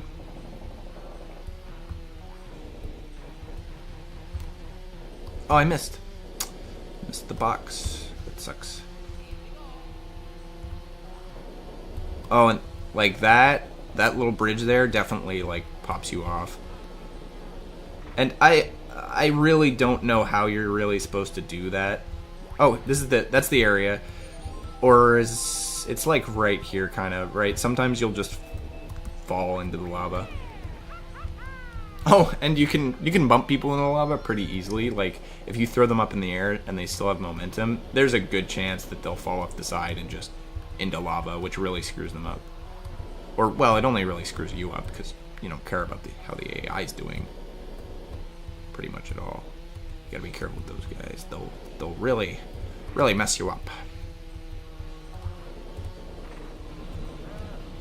Oh, I missed. Missed the box. That sucks. Oh, and like that little bridge there definitely like pops you off. And I really don't know how you're really supposed to do that. Oh, that's the area. Or is it's like right here kind of, right? Sometimes you'll just fall into the lava. Oh, and you can bump people in the lava pretty easily. Like if you throw them up in the air and they still have momentum, there's a good chance that they'll fall off the side and just into lava, which really screws them up. Or well, it only really screws you up because you don't care about how the AI is doing pretty much at all. You gotta be careful with those guys. They'll really mess you up.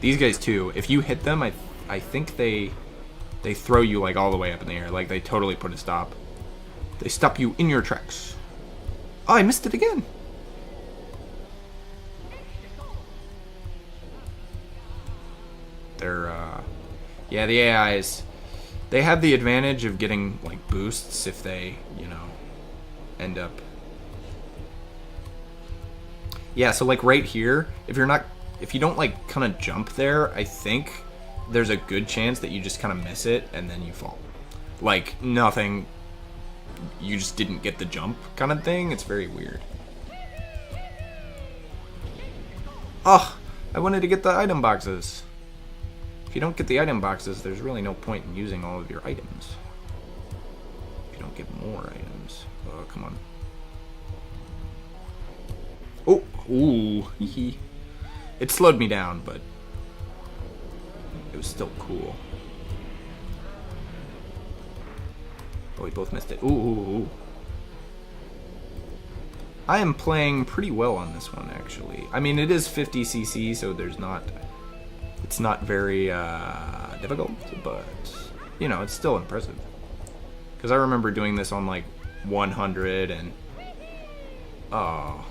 These guys too, if you hit them, I think they throw you like all the way up in the air. Like they totally put a stop. They stop you in your tracks. Oh, I missed it again. They're yeah, the AIs, they have the advantage of getting like boosts if they, you know, end up. Yeah, so like right here, if you don't like kind of jump there, I think there's a good chance that you just kind of miss it and then you fall. Like nothing, you just didn't get the jump kind of thing. It's very weird. Oh, I wanted to get the item boxes. If you don't get the item boxes, there's really no point in using all of your items. If you don't get more items. Oh, come on. Oh, ooh, hee. It slowed me down, but it was still cool. Oh, we both missed it. Ooh, ooh, ooh. I am playing pretty well on this one, actually. I mean, it is 50cc, so it's not very difficult, but, you know, it's still impressive. Because I remember doing this on, like, 100 and... Oh...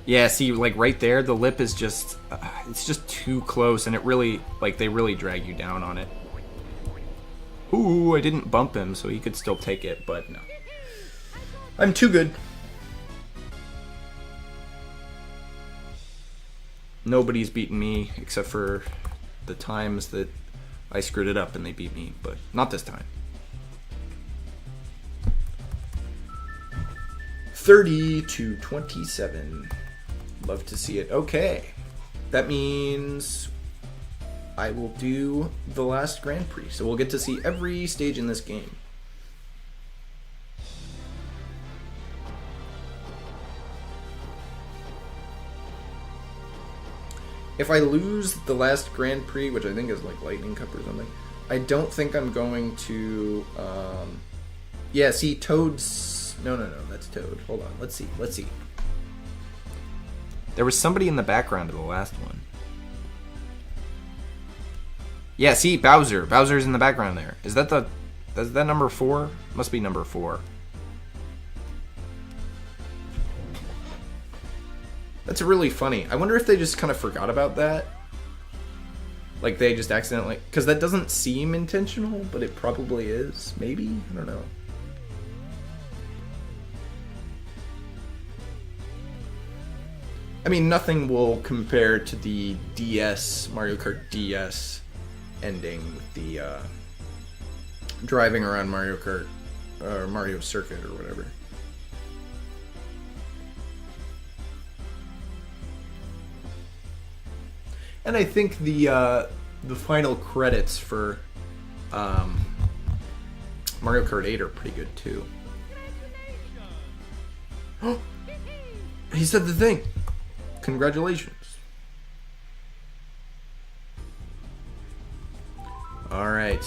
Yeah, see, like right there, the lip is just, it's just too close, and it really, like, they really drag you down on it. Ooh, I didn't bump him, so he could still take it, but no. I'm too good. Nobody's beaten me, except for the times that I screwed it up and they beat me, but not this time. 30 to 27. Love to see it. Okay. That means I will do the last Grand Prix. So we'll get to see every stage in this game. If I lose the last Grand Prix, which I think is like Lightning Cup or something, I don't think I'm going to... yeah, see, Toad's... No, that's Toad. Hold on, let's see. There was somebody in the background of the last one. Yeah, see, Bowser. Bowser's in the background there. Is that number 4? Must be number 4. That's really funny. I wonder if they just kind of forgot about that. Like they just accidentally... Because that doesn't seem intentional, but it probably is. Maybe? I don't know. I mean, nothing will compare to the DS, Mario Kart DS ending with the driving around Mario Kart, or Mario Circuit, or whatever. And I think the final credits for Mario Kart 8 are pretty good too. He said the thing. Congratulations. All right.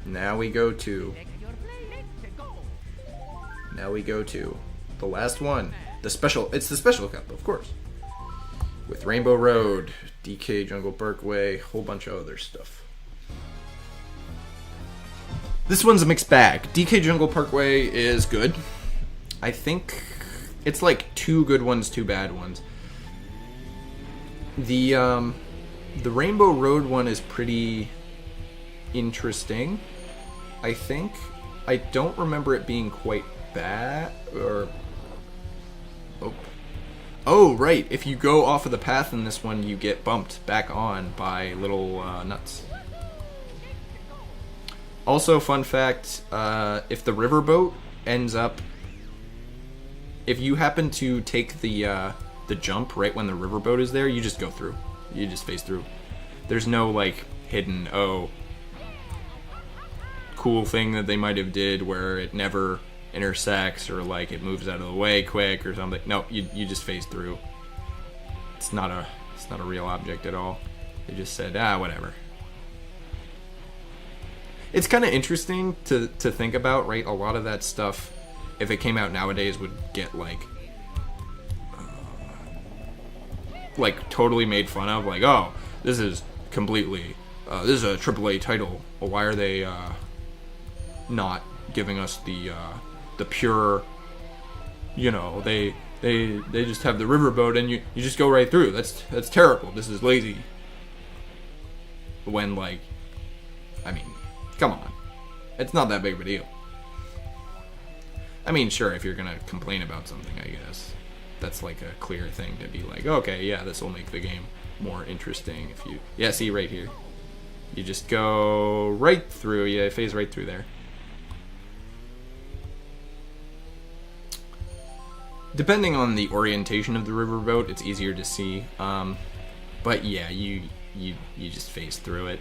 Now we go to the last one. The special. It's the special cup, of course. With Rainbow Road, DK Jungle Parkway, whole bunch of other stuff. This one's a mixed bag. DK Jungle Parkway is good. I think it's like 2 good ones, 2 bad ones. The Rainbow Road one is pretty interesting, I think. I don't remember it being quite bad, or... Oh, right. If you go off of the path in this one, you get bumped back on by little nuts. Also, fun fact, if the riverboat ends up... If you happen to take the jump right when the riverboat is there, you just go through. You just phase through. There's no, like, hidden, cool thing that they might have did where it never... intersects or like it moves out of the way quick or something. No, you just phase through. It's not a real object at all. They just said whatever. It's kind of interesting to think about, right? A lot of that stuff, if it came out nowadays, would get like totally made fun of. Like, oh, this is completely this is a AAA title. Well, why are they not giving us the pure, they just have the riverboat and you just go right through. That's terrible. This is lazy. When, like, I mean, come on. It's not that big of a deal. I mean, sure, if you're gonna complain about something, I guess that's like a clear thing to be like, okay, yeah, this will make the game more interesting if you... Yeah, see, right here. You just go right through. Yeah, phase right through there. Depending on the orientation of the riverboat, it's easier to see. But yeah, you just phase through it.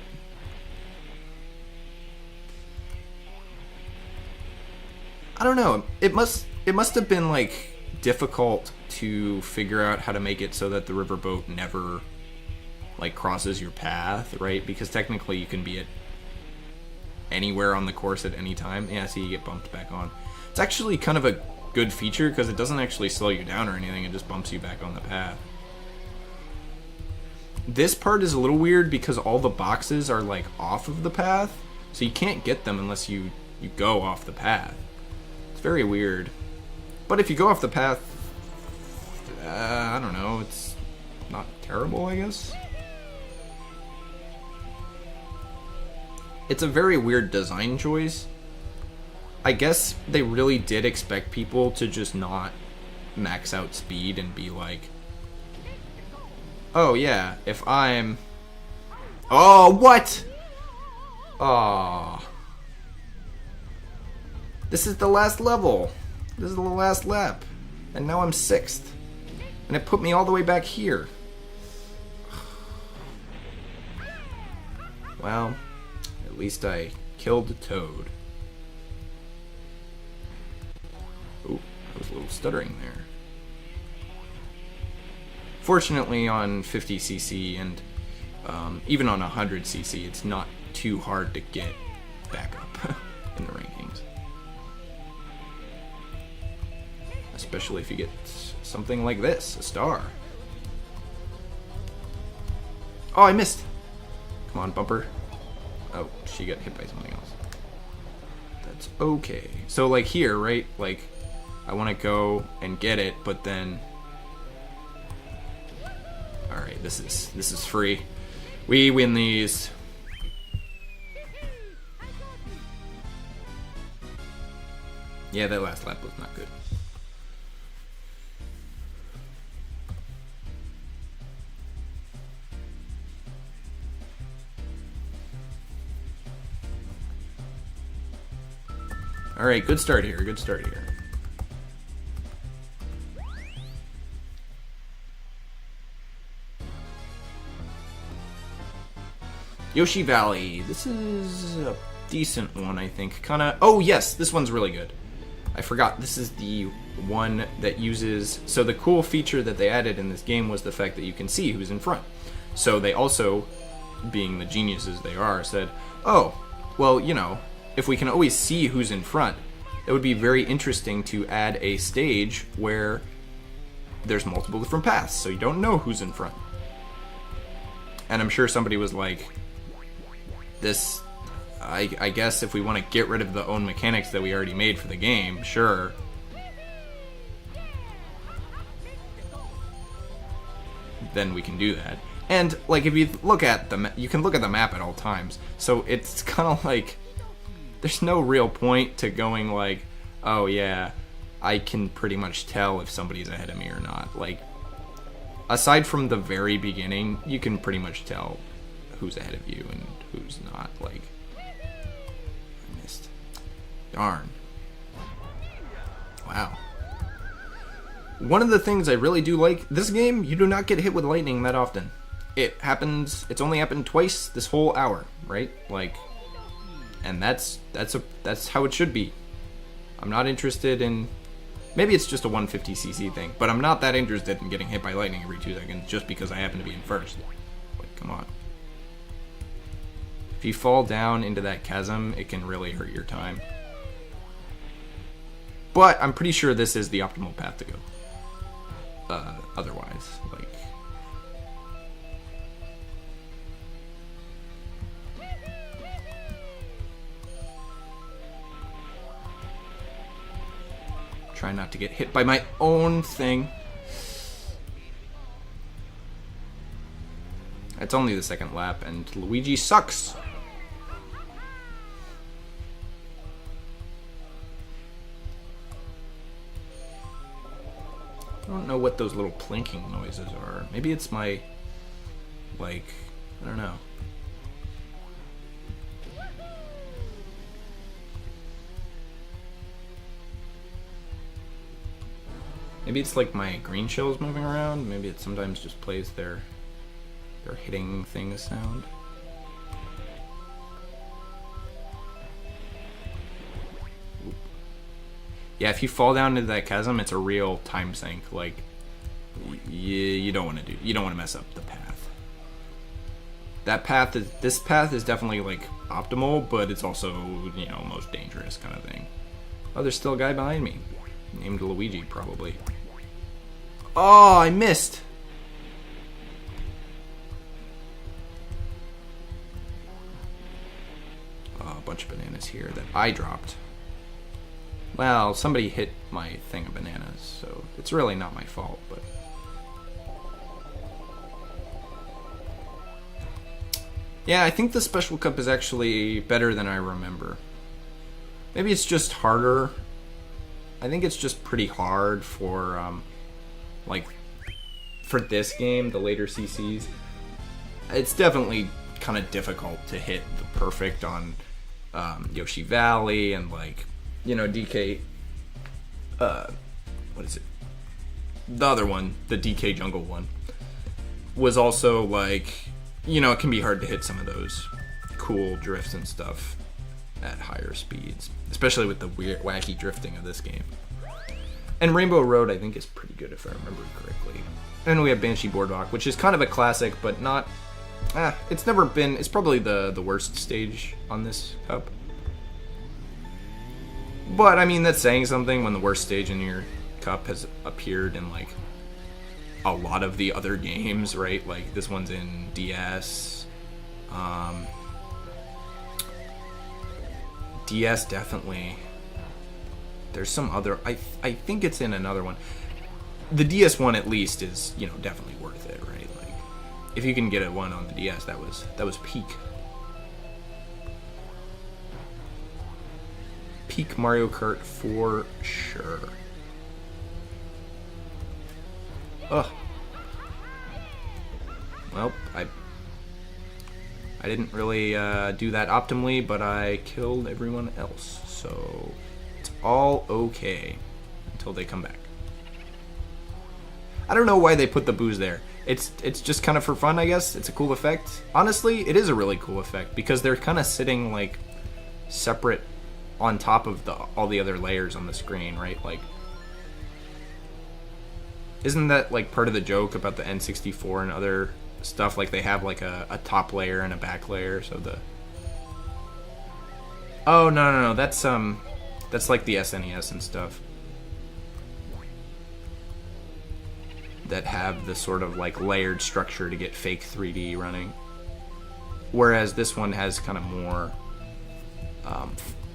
I don't know. It must have been like difficult to figure out how to make it so that the riverboat never like crosses your path, right? Because technically you can be at anywhere on the course at any time. Yeah, see, you get bumped back on. It's actually kind of a good feature because it doesn't actually slow you down or anything. It just bumps you back on the path. This part is a little weird because all the boxes are like off of the path, so you can't get them unless you go off the path. It's very weird. But if you go off the path, I don't know, it's not terrible, I guess. It's a very weird design choice. I guess they really did expect people to just not max out speed and be like, oh yeah, if I'm... Oh, what? Oh. This is the last level. This is the last lap. And now I'm 6th. And it put me all the way back here. Well, at least I killed the toad. Ooh, I was a little stuttering there. Fortunately, on 50cc and even on 100cc, it's not too hard to get back up in the rankings. Especially if you get something like this, a star. Oh, I missed! Come on, bumper. Oh, she got hit by something else. That's okay. So, like here, right? Like, I want to go and get it, but then... Alright, this is free. We win these. Yeah, that last lap was not good. Alright, good start here, good start here. Yoshi Valley. This is a decent one, I think. Kinda... Oh, yes, this one's really good. I forgot, this is the one that uses... So the cool feature that they added in this game was the fact that you can see who's in front. So they also, being the geniuses they are, said, oh, well, you know, if we can always see who's in front, it would be very interesting to add a stage where there's multiple different paths, so you don't know who's in front. And I'm sure somebody was like, this, I guess if we want to get rid of the own mechanics that we already made for the game, sure. Then we can do that. And, like, if you look at the you can look at the map at all times, so it's kind of like, there's no real point to going like, oh yeah, I can pretty much tell if somebody's ahead of me or not. Like, aside from the very beginning, you can pretty much tell who's ahead of you and who's not. Like, I missed. Darn. Wow. One of the things I really do like, this game, you do not get hit with lightning that often. It happens, it's only happened twice this whole hour, right? Like, and that's how it should be. I'm not interested in, maybe it's just a 150cc thing, but I'm not that interested in getting hit by lightning every 2 seconds just because I happen to be in first. Like, come on. If you fall down into that chasm, it can really hurt your time. But I'm pretty sure this is the optimal path to go. Otherwise, like... Try not to get hit by my own thing. It's only the second lap, and Luigi sucks. I don't know what those little plinking noises are. Maybe it's my, like, I don't know. Maybe it's like my green shells moving around. Maybe it sometimes just plays their hitting things sound. Oop. Yeah, if you fall down into that chasm, it's a real time sink. Like, you don't want to mess up the path. This path is definitely like optimal, but it's also, you know, most dangerous kind of thing. Oh, there's still a guy behind me, named Luigi, probably. Oh, I missed. Oh, a bunch of bananas here that I dropped. Well, somebody hit my thing of bananas, so it's really not my fault, but... Yeah, I think the Special Cup is actually better than I remember. Maybe it's just harder. I think it's just pretty hard for, like, for this game, the later CCs. It's definitely kind of difficult to hit the perfect on Yoshi Valley and, like, you know, DK what is it? The other one, the DK Jungle one, was also like, you know, it can be hard to hit some of those cool drifts and stuff at higher speeds, especially with the weird, wacky drifting of this game. And Rainbow Road, I think, is pretty good if I remember correctly. And we have Banshee Boardwalk, which is kind of a classic, but not. It's never been. It's probably the worst stage on this cup. But I mean, that's saying something when the worst stage in your cup has appeared in like a lot of the other games, right? Like this one's in DS. DS definitely. There's some other. I think it's in another one. The DS one at least is, you know, definitely worth it, right? Like if you can get a one on the DS, that was peak. Peak Mario Kart for sure. Ugh. Well, I didn't really do that optimally, but I killed everyone else, so it's all okay until they come back. I don't know why they put the booze there. It's just kind of for fun, I guess. It's a cool effect. Honestly, it is a really cool effect because they're kind of sitting like separate on top of all the other layers on the screen, right? Like, isn't that like part of the joke about the N64 and other stuff? Like they have like a top layer and a back layer, so the. Oh no, that's like the SNES and stuff that have the sort of like layered structure to get fake 3D running, whereas this one has kind of more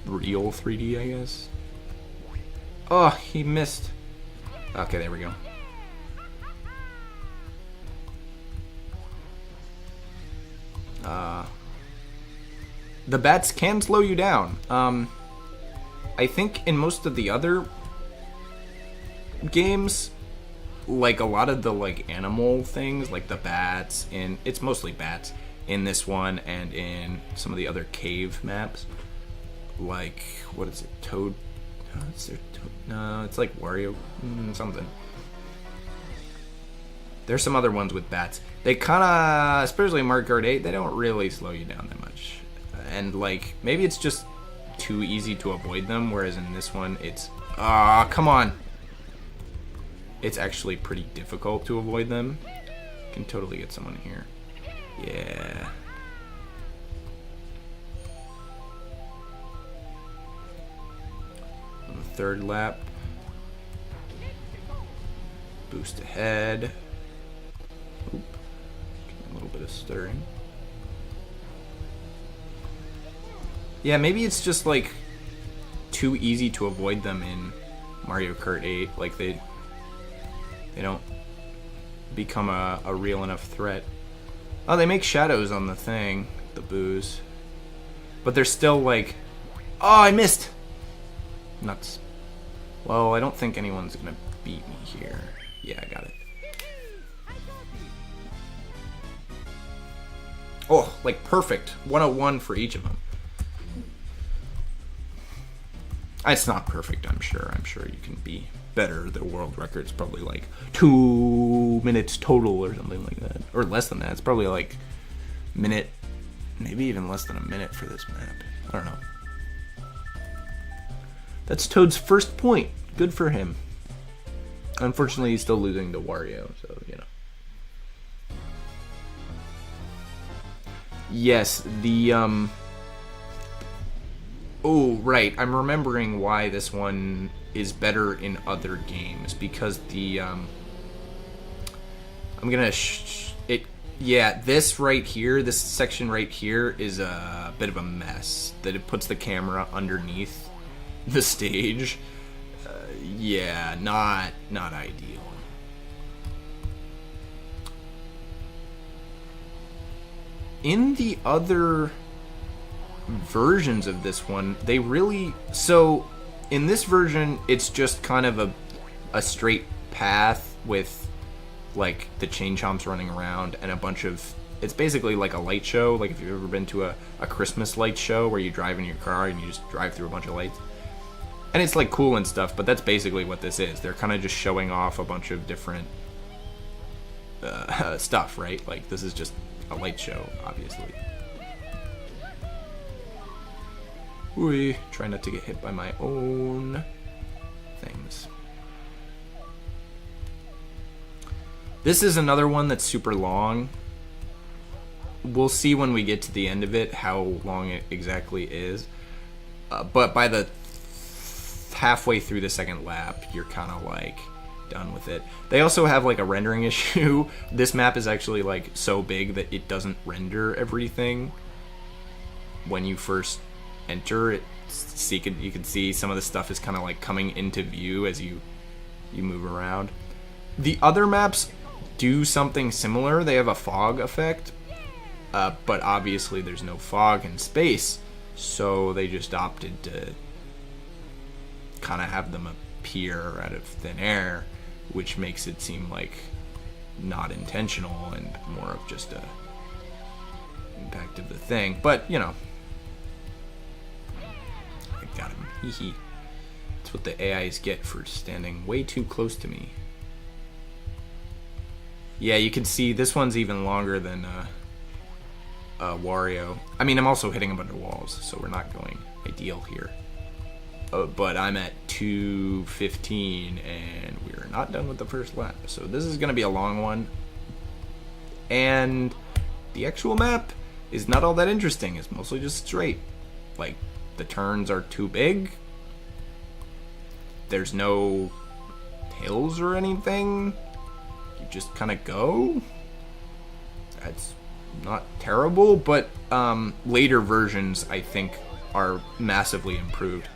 real 3D, I guess. Oh, he missed. Okay, there we go. The bats can slow you down. I think in most of the other games, like a lot of the like animal things, like the bats, and it's mostly bats in this one and in some of the other cave maps. Like, what is it? Toad? No, it's like Wario something. There's some other ones with bats. They kind of, especially in Mario Kart 8, they don't really slow you down that much. And like, maybe it's just too easy to avoid them, whereas in this one, it's, come on. It's actually pretty difficult to avoid them. Can totally get someone here. Yeah. On the third lap. Boost ahead. Oop. A little bit of stirring. Yeah, maybe it's just like too easy to avoid them in Mario Kart 8. Like they don't become a real enough threat. Oh, they make shadows on the thing, the booze. But they're still like, oh, I missed. Nuts. Well, I don't think anyone's gonna beat me here. Yeah, I got it. Oh, like perfect. 101 for each of them. It's not perfect, I'm sure. I'm sure you can be better. The world record's probably like 2 minutes total or something like that. Or less than that. It's probably like minute, maybe even less than a minute for this map. I don't know. That's Toad's first point. Good for him. Unfortunately, he's still losing to Wario, so, you know. Yes, the, oh, right. I'm remembering why this one is better in other games, because the, I'm gonna, yeah, this right here, this section right here is a bit of a mess, that it puts the camera underneath the stage. Yeah, not ideal. In the other versions of this one, they really, so in this version it's just kind of a straight path with like the chain chomps running around and a bunch of, it's basically like a light show, like if you've ever been to a Christmas light show where you drive in your car and you just drive through a bunch of lights. And it's like cool and stuff, but that's basically what this is. They're kind of just showing off a bunch of different stuff, right? Like, this is just a light show, obviously. Ooh, try not to get hit by my own things. This is another one that's super long. We'll see when we get to the end of it how long it exactly is. But by the halfway through the second lap, you're kind of like done with it. They also have like a rendering issue. This map is actually like so big that it doesn't render everything when you first enter it. So you can see some of the stuff is kind of like coming into view as you move around. The other maps do something similar. They have a fog effect, but obviously there's no fog in space, so they just opted to kind of have them appear out of thin air, which makes it seem like not intentional and more of just a impact of the thing. But you know, I got him. Hee hee. That's what the AIs get for standing way too close to me. Yeah, you can see this one's even longer than Wario. I mean, I'm also hitting a bunch of walls, so we're not going ideal here. But I'm at 2:15, and we're not done with the first lap. So this is going to be a long one. And the actual map is not all that interesting. It's mostly just straight. Like, the turns are too big. There's no hills or anything. You just kind of go. That's not terrible, but later versions, I think, are massively improved.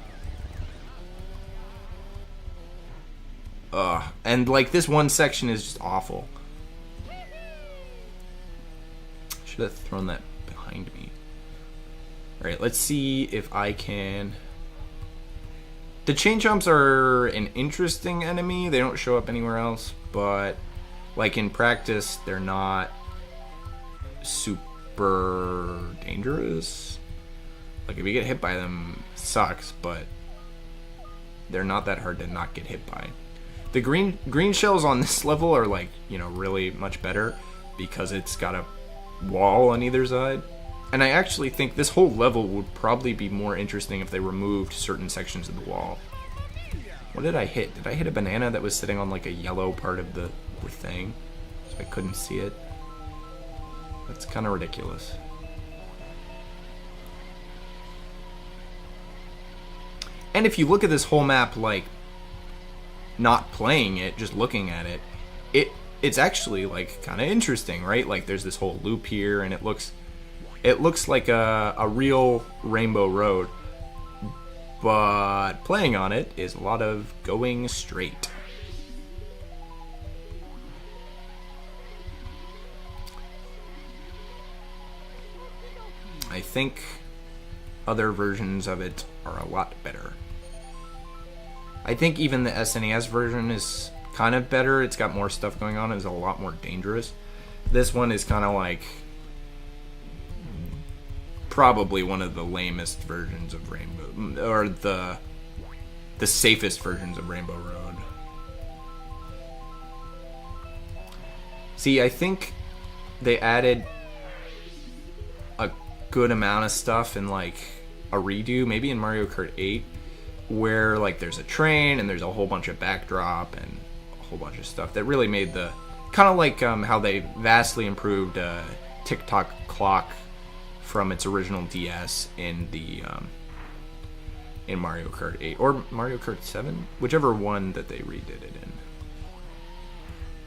And like this one section is just awful. Should have thrown that behind me. Alright, let's see if I can... The chain chomps are an interesting enemy. They don't show up anywhere else, but like in practice, they're not super dangerous. Like if you get hit by them, it sucks, but they're not that hard to not get hit by. The green shells on this level are like, you know, really much better because it's got a wall on either side. And I actually think this whole level would probably be more interesting if they removed certain sections of the wall. What did I hit? Did I hit a banana that was sitting on like a yellow part of the thing? So I couldn't see it. That's kind of ridiculous. And if you look at this whole map, like, not playing it, just looking at it, it's actually like kind of interesting, right? Like there's this whole loop here, and it looks like a real Rainbow Road, but playing on it is a lot of going straight. I think other versions of it are a lot better. I think even the SNES version is kind of better. It's got more stuff going on. It's a lot more dangerous. This one is kind of like probably one of the lamest versions of Rainbow, or the safest versions of Rainbow Road. See, I think they added a good amount of stuff in like a redo, maybe in Mario Kart 8, where like there's a train and there's a whole bunch of backdrop and a whole bunch of stuff that really made the kind of like how they vastly improved tick-tock clock from its original DS in the in Mario Kart 8 or Mario Kart 7, whichever one that they redid it in.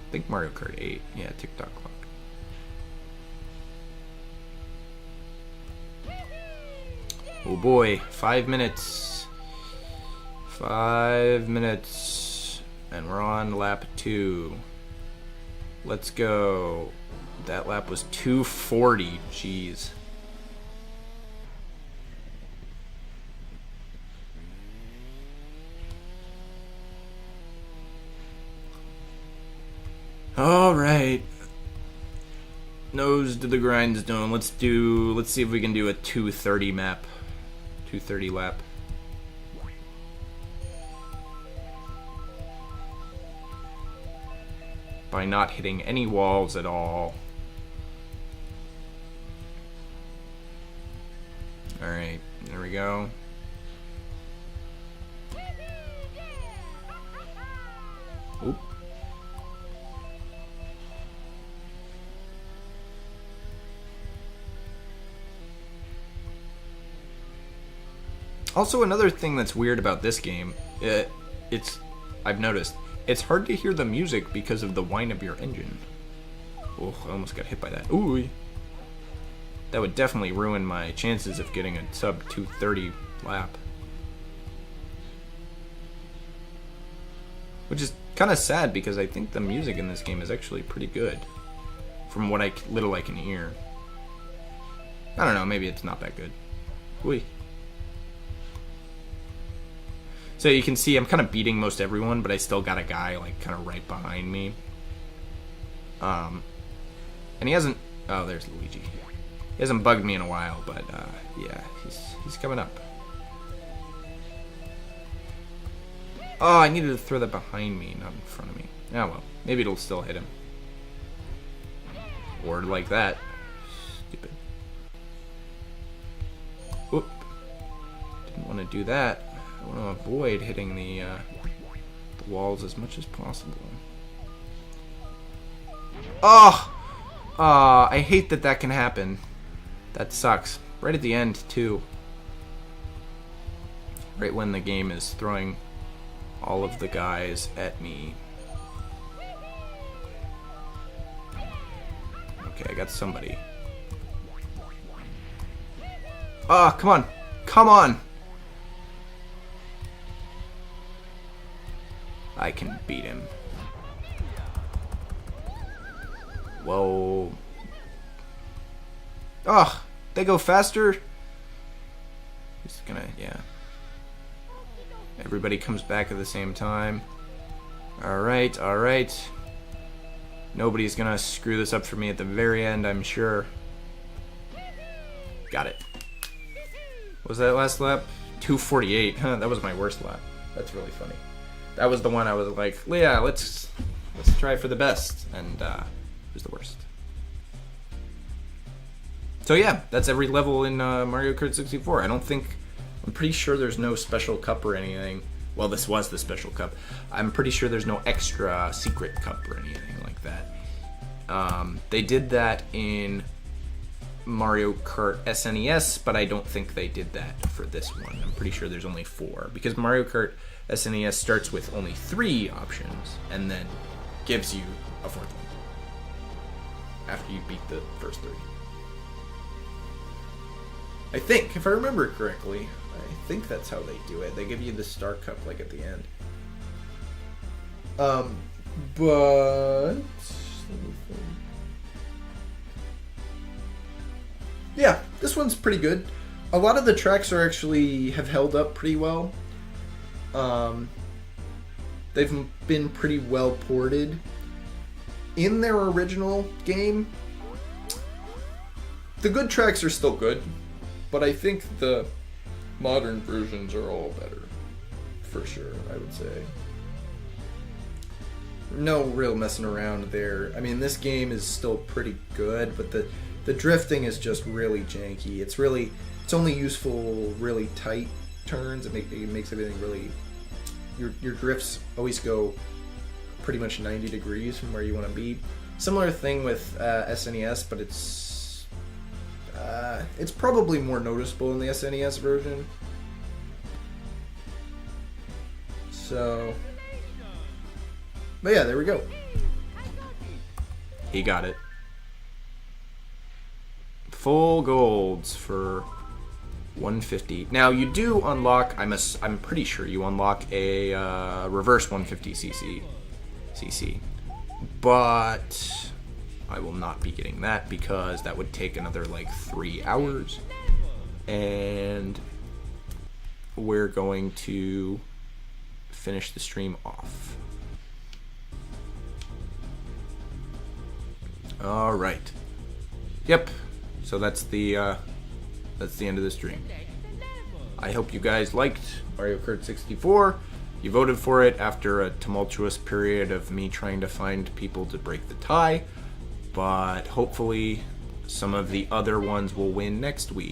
I think Mario Kart 8, yeah, tick-tock clock. Oh boy, 5 minutes. 5 minutes. And we're on lap 2. Let's go. That lap was 2:40. Jeez. All right. Nose to the grindstone. Let's see if we can do a 2:30 map. 2:30 lap. by not hitting any walls at all. Alright, there we go. Oop. Also, another thing that's weird about this game, I've noticed, it's hard to hear the music because of the whine of your engine. Oh, I almost got hit by that. Ooh. That would definitely ruin my chances of getting a sub 230 lap. Which is kind of sad because I think the music in this game is actually pretty good. From what little I can hear. I don't know, maybe it's not that good. Ooh. So you can see I'm kind of beating most everyone, but I still got a guy like kind of right behind me. And he hasn't... Oh, there's Luigi. He hasn't bugged me in a while, but yeah, he's coming up. Oh, I needed to throw that behind me, not in front of me. Oh well, maybe it'll still hit him. Or like that. Stupid. Oop. Didn't want to do that. I want to avoid hitting the walls as much as possible. Oh! I hate that that can happen. That sucks. Right at the end, too. Right when the game is throwing all of the guys at me. Okay, I got somebody. Ah, come on! Come on! I can beat him. Whoa. Oh, they go faster. He's gonna, yeah. Everybody comes back at the same time. Alright, alright. Nobody's gonna screw this up for me at the very end, I'm sure. Got it. What was that last lap? 2:48. Huh, that was my worst lap. That's really funny. That was the one I was like, yeah, let's try for the best, and it was the worst. So yeah, that's every level in Mario Kart 64. I'm pretty sure there's no special cup or anything. Well, this was the special cup. I'm pretty sure there's no extra secret cup or anything like that. They did that in Mario Kart SNES, but I don't think they did that for this one. I'm pretty sure there's only 4, because Mario Kart SNES starts with only 3 options and then gives you a 4th one after you beat the first 3. I think, if I remember correctly, I think that's how they do it. They give you the Star Cup like at the end. But yeah, this one's pretty good. A lot of the tracks are actually have held up pretty well. They've been pretty well ported. In their original game, the good tracks are still good, but I think the modern versions are all better, for sure, I would say. No real messing around there. I mean, this game is still pretty good, but the drifting is just really janky. It's only useful really tight turns. It makes everything really... Your drifts always go pretty much 90 degrees from where you want to be. Similar thing with SNES, but it's probably more noticeable in the SNES version. So, but yeah, there we go. He got it. Full golds for 150. Now you do unlock. I'm pretty sure you unlock a reverse 150cc, but I will not be getting that because that would take another like 3 hours, and we're going to finish the stream off. All right. Yep. So that's the end of the stream. I hope you guys liked Mario Kart 64. You voted for it after a tumultuous period of me trying to find people to break the tie, but hopefully some of the other ones will win next week.